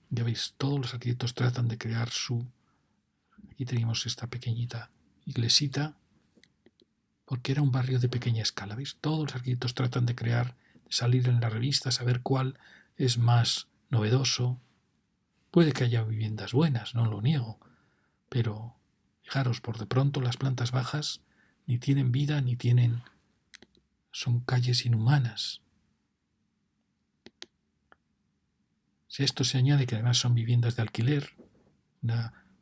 Ya veis, todos los arquitectos tratan de crear Aquí teníamos esta pequeñita iglesita, porque era un barrio de pequeña escala, ¿veis? Todos los arquitectos tratan de salir en la revista, saber cuál es más novedoso. Puede que haya viviendas buenas, no lo niego, pero fijaros, por de pronto las plantas bajas ni tienen vida ni tienen... son calles inhumanas. Si a esto se añade que además son viviendas de alquiler,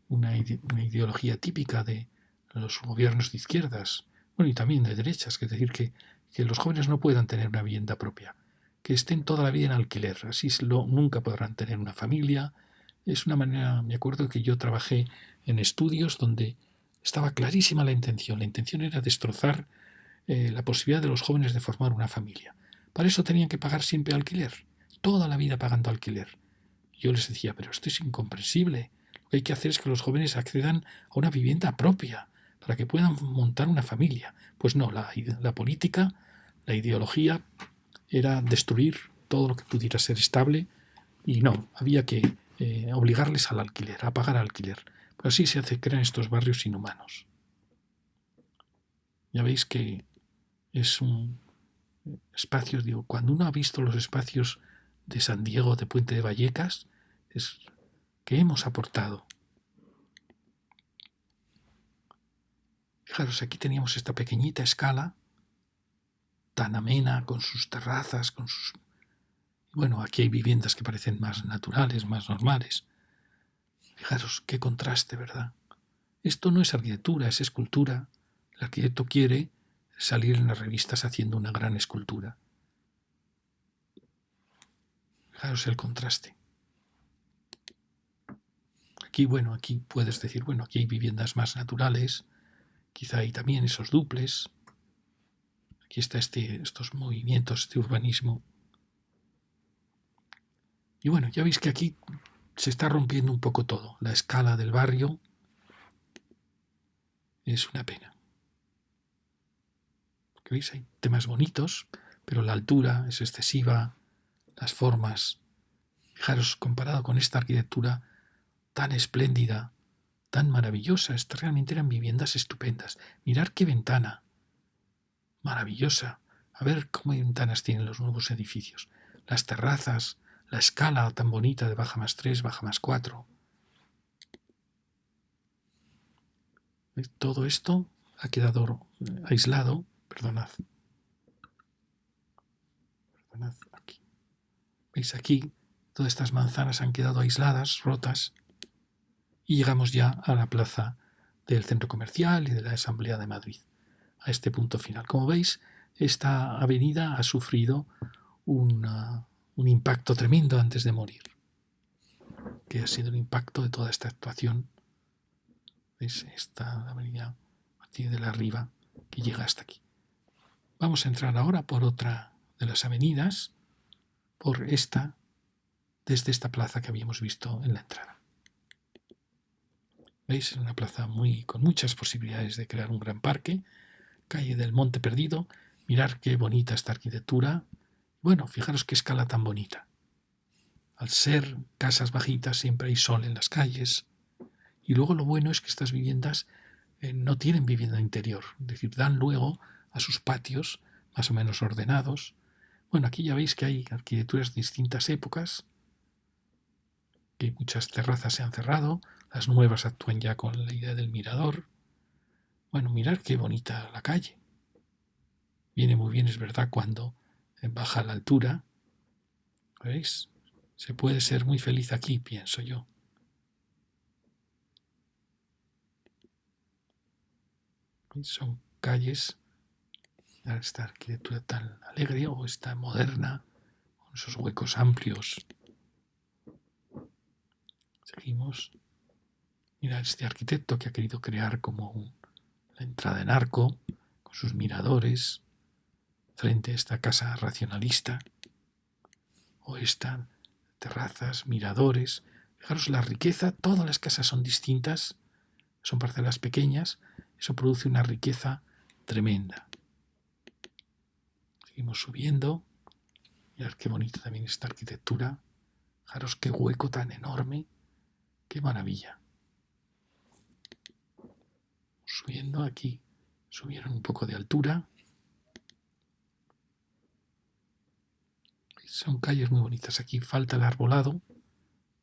una ideología típica de los gobiernos de izquierdas, bueno, y también de derechas, es decir, que los jóvenes no puedan tener una vivienda propia, que estén toda la vida en alquiler, así nunca podrán tener una familia. Es una manera, me acuerdo que yo trabajé en estudios donde estaba clarísima la intención era destrozar la posibilidad de los jóvenes de formar una familia. Para eso tenían que pagar siempre alquiler, toda la vida pagando alquiler. Yo les decía, pero esto es incomprensible. Lo que hay que hacer es que los jóvenes accedan a una vivienda propia para que puedan montar una familia. Pues no, la política, la ideología era destruir todo lo que pudiera ser estable y no, había que obligarles al alquiler, a pagar alquiler. Pues así crean estos barrios inhumanos. Ya veis que es un espacio, digo, cuando uno ha visto los espacios de San Diego, de Puente de Vallecas, es que hemos aportado. Fijaros, aquí teníamos esta pequeñita escala, tan amena, con sus terrazas, con sus... Bueno, aquí hay viviendas que parecen más naturales, más normales. Fijaros, qué contraste, ¿verdad? Esto no es arquitectura, es escultura. El arquitecto quiere salir en las revistas haciendo una gran escultura. Fijaros el contraste. Aquí puedes decir, bueno, aquí hay viviendas más naturales, quizá hay también esos dúplex. Aquí está estos movimientos de urbanismo. Y bueno, ya veis que aquí se está rompiendo un poco todo. La escala del barrio es una pena. Porque veis, hay temas bonitos, pero la altura es excesiva, las formas. Fijaros, comparado con esta arquitectura tan espléndida, tan maravillosa, realmente eran viviendas estupendas. Mirad qué ventana, maravillosa. A ver cómo ventanas tienen los nuevos edificios. Las terrazas, la escala tan bonita de baja más 3, baja más 4. Todo esto ha quedado aislado. Perdonad aquí. ¿Veis aquí? Todas estas manzanas han quedado aisladas, rotas. Y llegamos ya a la plaza del centro comercial y de la Asamblea de Madrid, a este punto final. Como veis, esta avenida ha sufrido un impacto tremendo antes de morir, que ha sido el impacto de toda esta actuación. ¿Veis? Esta avenida Martínez de la Riva que llega hasta aquí. Vamos a entrar ahora por otra de las avenidas, por esta, desde esta plaza que habíamos visto en la entrada. ¿Veis? Es una plaza con muchas posibilidades de crear un gran parque. Calle del Monte Perdido. Mirad qué bonita esta arquitectura. Bueno, fijaros qué escala tan bonita. Al ser casas bajitas siempre hay sol en las calles. Y luego lo bueno es que estas viviendas no tienen vivienda interior. Es decir, dan luego a sus patios más o menos ordenados. Bueno, aquí ya veis que hay arquitecturas de distintas épocas, que muchas terrazas se han cerrado, las nuevas actúan ya con la idea del mirador. Bueno, mirad qué bonita la calle. Viene muy bien, es verdad, cuando baja la altura. ¿Veis? Se puede ser muy feliz aquí, pienso yo. Son calles, esta arquitectura tan alegre o esta moderna, con esos huecos amplios. Seguimos. Mira este arquitecto que ha querido crear como la entrada en arco, con sus miradores, frente a esta casa racionalista, o estas terrazas, miradores. Fijaros la riqueza, todas las casas son distintas, son parcelas pequeñas, eso produce una riqueza tremenda. Seguimos subiendo. Mirad qué bonita también esta arquitectura. Fijaros qué hueco tan enorme, qué maravilla. Subiendo aquí, subieron un poco de altura. Son calles muy bonitas. Aquí falta el arbolado,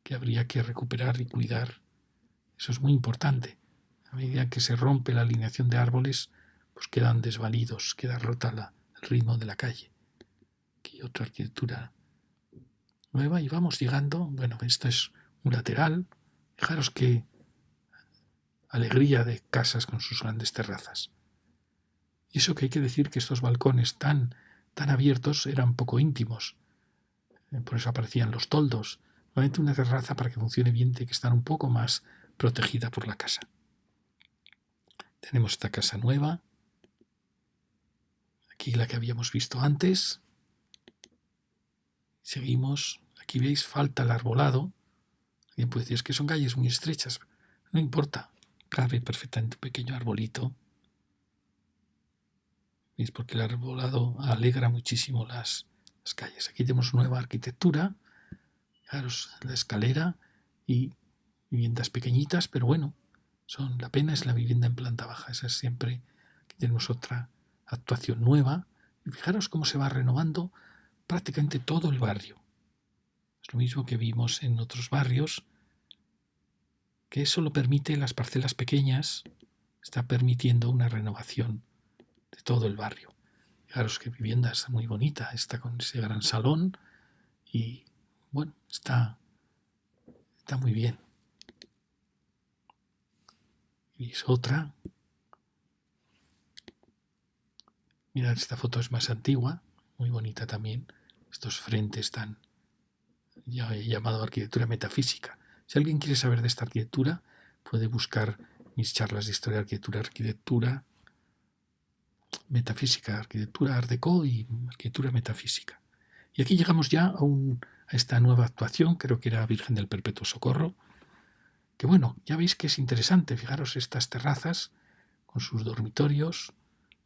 que habría que recuperar y cuidar. Eso es muy importante. A medida que se rompe la alineación de árboles, pues quedan desvalidos, queda rota el ritmo de la calle. Aquí otra arquitectura nueva y vamos llegando. Bueno, esto es un lateral. Fijaros qué alegría de casas con sus grandes terrazas. Y eso que hay que decir que estos balcones tan abiertos eran poco íntimos. Por eso aparecían los toldos. Normalmente una terraza, para que funcione bien, tiene que estar un poco más protegida por la casa. Tenemos esta casa nueva. Aquí la que habíamos visto antes. Seguimos. Aquí veis, falta el arbolado. Alguien puede decir, es que son calles muy estrechas. No importa. Cabe perfectamente un pequeño arbolito. ¿Veis? Porque el arbolado alegra muchísimo las calles. Aquí tenemos nueva arquitectura. Fijaros, la escalera y viviendas pequeñitas, pero bueno, la pena es la vivienda en planta baja. Esa es siempre. Aquí tenemos otra actuación nueva. Y fijaros cómo se va renovando prácticamente todo el barrio. Es lo mismo que vimos en otros barrios, que eso lo permite las parcelas pequeñas, está permitiendo una renovación de todo el barrio. Fijaros qué vivienda es muy bonita, está con ese gran salón y bueno, está muy bien. Y es otra. Mirad, esta foto es más antigua, muy bonita también. Estos frentes tan, ya he llamado arquitectura metafísica. Si alguien quiere saber de esta arquitectura, puede buscar mis charlas de historia de arquitectura metafísica, arquitectura Art Deco y arquitectura metafísica. Y aquí llegamos ya a esta nueva actuación, creo que era Virgen del Perpetuo Socorro, que bueno, ya veis que es interesante, fijaros estas terrazas con sus dormitorios.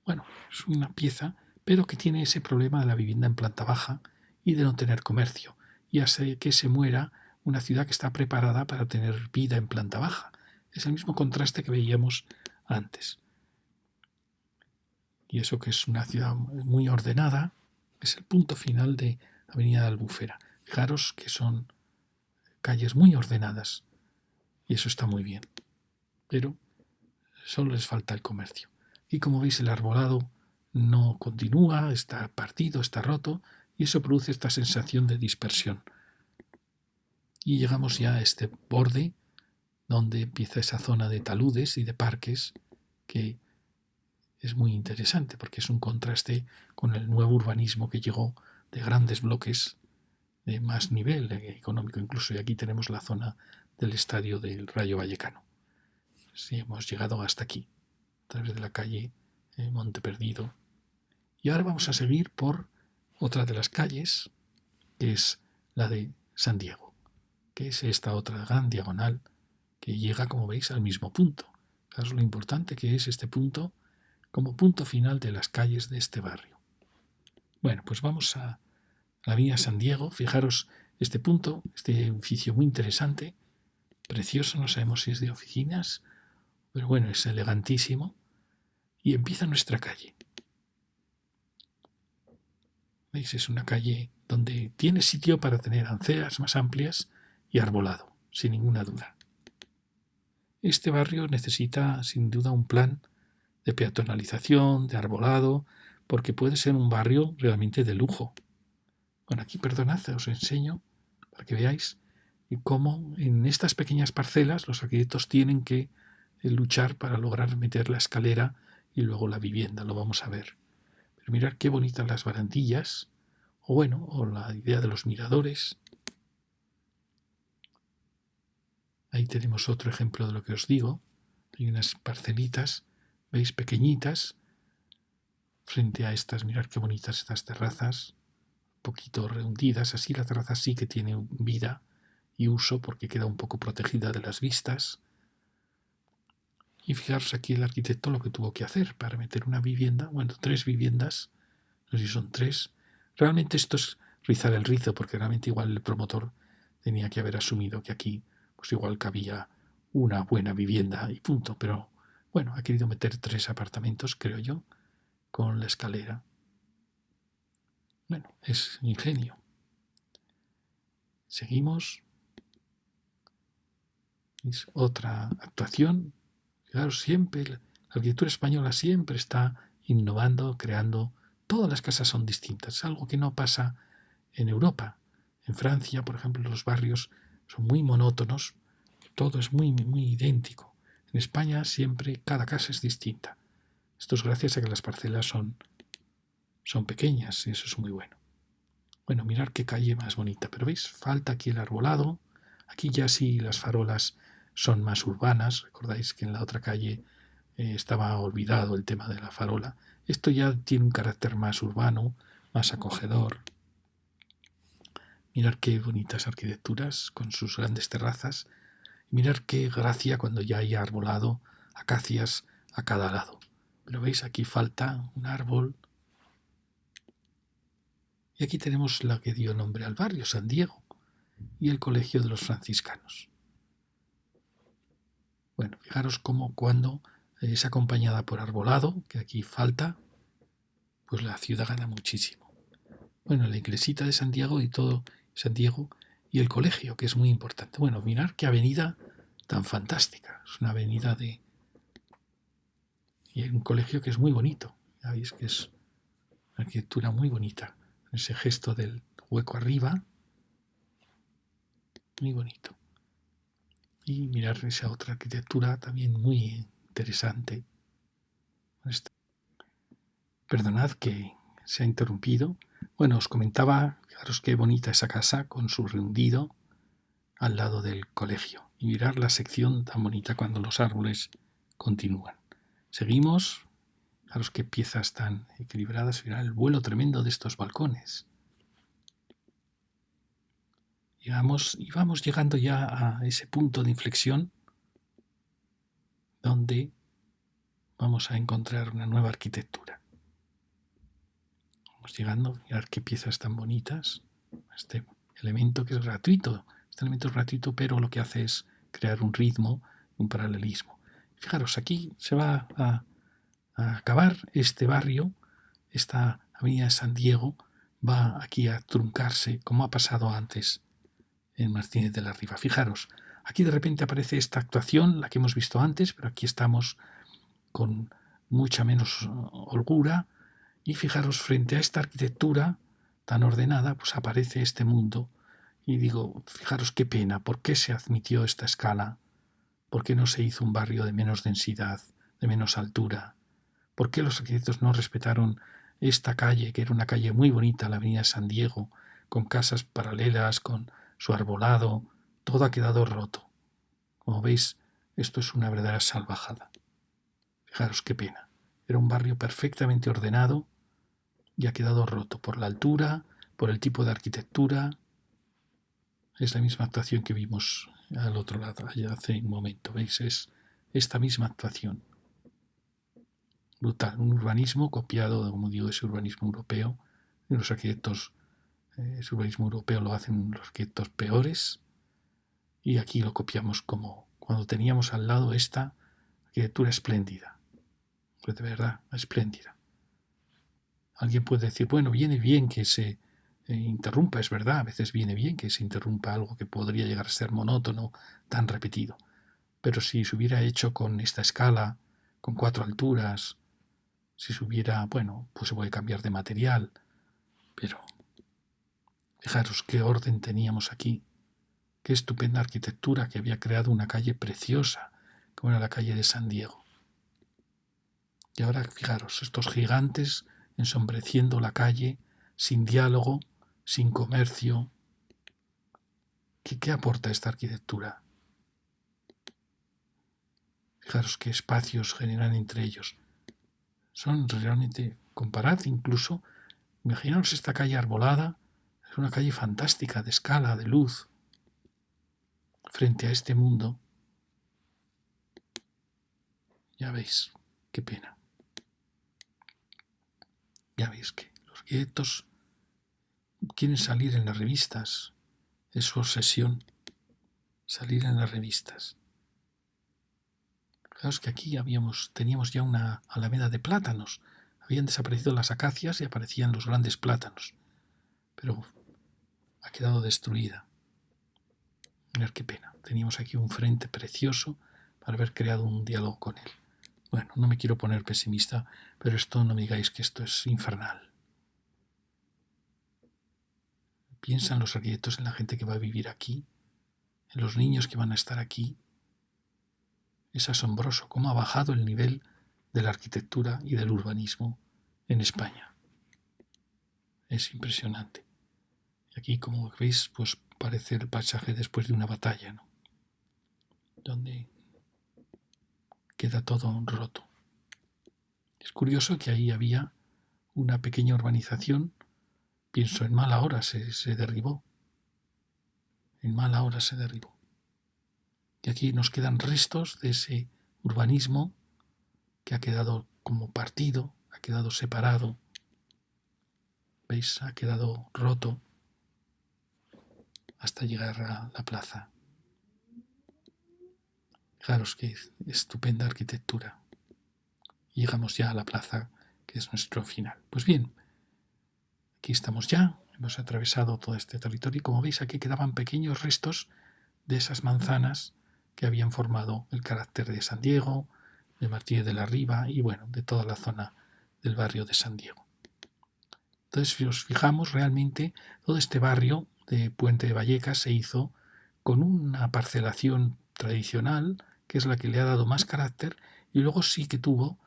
Bueno, es una pieza, pero que tiene ese problema de la vivienda en planta baja y de no tener comercio, y hace que se muera una ciudad que está preparada para tener vida en planta baja. Es el mismo contraste que veíamos antes. Y eso que es una ciudad muy ordenada, es el punto final de Avenida de Albufera. Fijaros que son calles muy ordenadas y eso está muy bien. Pero solo les falta el comercio. Y como veis, el arbolado no continúa, está partido, está roto y eso produce esta sensación de dispersión. Y llegamos ya a este borde donde empieza esa zona de taludes y de parques que es muy interesante porque es un contraste con el nuevo urbanismo que llegó de grandes bloques de más nivel económico incluso. Y aquí tenemos la zona del estadio del Rayo Vallecano. Sí, hemos llegado hasta aquí, a través de la calle Monte Perdido. Y ahora vamos a seguir por otra de las calles, que es la de San Diego, que es esta otra gran diagonal que llega, como veis, al mismo punto. Fijaros lo importante que es este punto como punto final de las calles de este barrio. Bueno, pues vamos a la avenida San Diego. Fijaros este punto, este edificio muy interesante, precioso, no sabemos si es de oficinas, pero bueno, es elegantísimo. Y empieza nuestra calle. ¿Veis? Es una calle donde tiene sitio para tener aceras más amplias y arbolado, sin ninguna duda. Este barrio necesita, sin duda, un plan de peatonalización, de arbolado, porque puede ser un barrio realmente de lujo. Bueno, aquí perdonad, os enseño para que veáis cómo en estas pequeñas parcelas los arquitectos tienen que luchar para lograr meter la escalera y luego la vivienda, lo vamos a ver. Pero mirad qué bonitas las barandillas, o la idea de los miradores. Ahí tenemos otro ejemplo de lo que os digo. Hay unas parcelitas, ¿veis? Pequeñitas, frente a estas, mirad qué bonitas estas terrazas, un poquito rehundidas. Así la terraza sí que tiene vida y uso porque queda un poco protegida de las vistas. Y fijaros aquí el arquitecto lo que tuvo que hacer para meter una vivienda, 3 viviendas, no sé si son 3. Realmente esto es rizar el rizo, porque realmente igual el promotor tenía que haber asumido que aquí pues igual cabía una buena vivienda y punto. Pero bueno, ha querido meter 3 apartamentos, creo yo, con la escalera. Bueno, es ingenio. Seguimos. Es otra actuación. Claro, siempre la arquitectura española siempre está innovando, creando. Todas las casas son distintas, es algo que no pasa en Europa. En Francia, por ejemplo, los barrios son muy monótonos, todo es muy, muy idéntico. En España siempre cada casa es distinta. Esto es gracias a que las parcelas son pequeñas y eso es muy bueno. Bueno, mirad qué calle más bonita, pero veis, falta aquí el arbolado. Aquí ya sí las farolas son más urbanas. Recordáis que en la otra calle estaba olvidado el tema de la farola. Esto ya tiene un carácter más urbano, más acogedor. Mirad qué bonitas arquitecturas con sus grandes terrazas. Mirad qué gracia cuando ya hay arbolado, acacias a cada lado. Pero veis, aquí falta un árbol. Y aquí tenemos la que dio nombre al barrio, San Diego, y el colegio de los franciscanos. Bueno, fijaros cómo cuando es acompañada por arbolado, que aquí falta, pues la ciudad gana muchísimo. Bueno, la iglesita de San Diego y todo San Diego y el colegio, que es muy importante. Bueno, mirad qué avenida tan fantástica. Es una avenida y un colegio que es muy bonito. Ya veis que es una arquitectura muy bonita. Ese gesto del hueco arriba, muy bonito. Y mirar esa otra arquitectura también muy interesante. Perdonad que se ha interrumpido. Bueno, os comentaba, fijaros qué bonita esa casa con su rehundido al lado del colegio. Y mirar la sección tan bonita cuando los árboles continúan. Seguimos. Fijaros qué piezas tan equilibradas. Mirad el vuelo tremendo de estos balcones. Y vamos llegando ya a ese punto de inflexión donde vamos a encontrar una nueva arquitectura. Vamos llegando, mirad qué piezas tan bonitas. Este elemento que es gratuito. Este elemento es gratuito, pero lo que hace es crear un ritmo, un paralelismo. Fijaros, aquí se va a acabar este barrio, esta avenida de San Diego, va aquí a truncarse, como ha pasado antes en Martínez de la Riva. Fijaros, aquí de repente aparece esta actuación, la que hemos visto antes, pero aquí estamos con mucha menos holgura, y fijaros, frente a esta arquitectura tan ordenada, pues aparece este mundo, y digo, fijaros qué pena, ¿por qué se admitió esta escala? ¿Por qué no se hizo un barrio de menos densidad, de menos altura? ¿Por qué los arquitectos no respetaron esta calle, que era una calle muy bonita, la avenida San Diego, con casas paralelas, con su arbolado? Todo ha quedado roto. Como veis, esto es una verdadera salvajada. Fijaros qué pena. Era un barrio perfectamente ordenado y ha quedado roto por la altura, por el tipo de arquitectura. Es la misma actuación que vimos al otro lado, allá hace un momento. ¿Veis? Es esta misma actuación. Brutal. Un urbanismo copiado, como digo, ese urbanismo europeo. Y los arquitectos, ese urbanismo europeo lo hacen los arquitectos peores. Y aquí lo copiamos como cuando teníamos al lado esta arquitectura espléndida. Pues de verdad, espléndida. Alguien puede decir, bueno, viene bien que se interrumpa, es verdad, a veces viene bien que se interrumpa algo que podría llegar a ser monótono, tan repetido. Pero si se hubiera hecho con esta escala, con 4 alturas, si se hubiera, bueno, pues se puede cambiar de material, pero fijaros qué orden teníamos aquí, qué estupenda arquitectura que había creado una calle preciosa, como era la calle de San Diego. Y ahora fijaros, estos gigantes ensombreciendo la calle, sin diálogo, sin comercio. ¿Qué aporta esta arquitectura? Fijaros qué espacios generan entre ellos. Son realmente, comparad incluso, imaginaos esta calle arbolada, es una calle fantástica, de escala, de luz, frente a este mundo. Ya veis, qué pena. Ya veis que los guetos quieren salir en las revistas, es su obsesión, salir en las revistas. Fijaos que aquí teníamos ya una alameda de plátanos. Habían desaparecido las acacias y aparecían los grandes plátanos. Pero ha quedado destruida. Mirad qué pena. Teníamos aquí un frente precioso para haber creado un diálogo con él. Bueno, no me quiero poner pesimista, pero no me digáis que esto es infernal. Piensan los arquitectos en la gente que va a vivir aquí, en los niños que van a estar aquí. Es asombroso cómo ha bajado el nivel de la arquitectura y del urbanismo en España. Es impresionante. Y aquí, como veis, pues parece el paisaje después de una batalla, ¿no? Donde queda todo roto. Es curioso que ahí había una pequeña urbanización, pienso en mala hora se derribó. En mala hora se derribó. Y aquí nos quedan restos de ese urbanismo que ha quedado como partido, ha quedado separado. ¿Veis? Ha quedado roto hasta llegar a la plaza. Fijaros qué estupenda arquitectura. Y llegamos ya a la plaza, que es nuestro final. Pues bien, aquí estamos ya, hemos atravesado todo este territorio y como veis aquí quedaban pequeños restos de esas manzanas que habían formado el carácter de San Diego, de Martínez de la Riva y bueno, de toda la zona del barrio de San Diego. Entonces, si os fijamos, realmente todo este barrio de Puente de Vallecas se hizo con una parcelación tradicional, que es la que le ha dado más carácter, y luego sí que tuvo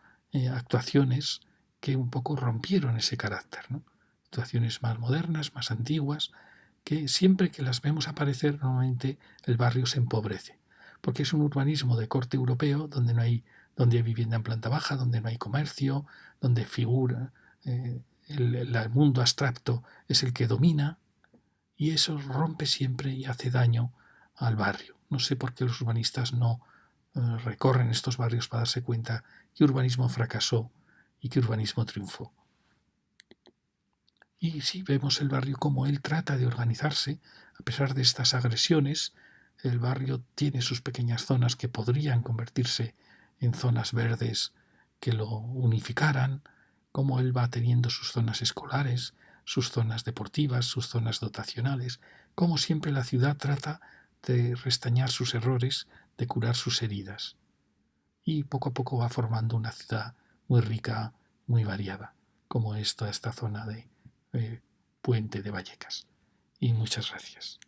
actuaciones que un poco rompieron ese carácter, ¿no? Actuaciones más modernas, más antiguas, que siempre que las vemos aparecer, normalmente el barrio se empobrece, porque es un urbanismo de corte europeo donde donde hay vivienda en planta baja, donde no hay comercio, donde figura el mundo abstracto es el que domina, y eso rompe siempre y hace daño al barrio. No sé por qué los urbanistas no recorren estos barrios para darse cuenta qué urbanismo fracasó y qué urbanismo triunfó. Y sí vemos el barrio como él trata de organizarse, a pesar de estas agresiones, el barrio tiene sus pequeñas zonas que podrían convertirse en zonas verdes que lo unificaran, como él va teniendo sus zonas escolares, sus zonas deportivas, sus zonas dotacionales, como siempre la ciudad trata de restañar sus errores, de curar sus heridas. Y poco a poco va formando una ciudad muy rica, muy variada, como es toda esta zona de Puente de Vallecas. Y muchas gracias.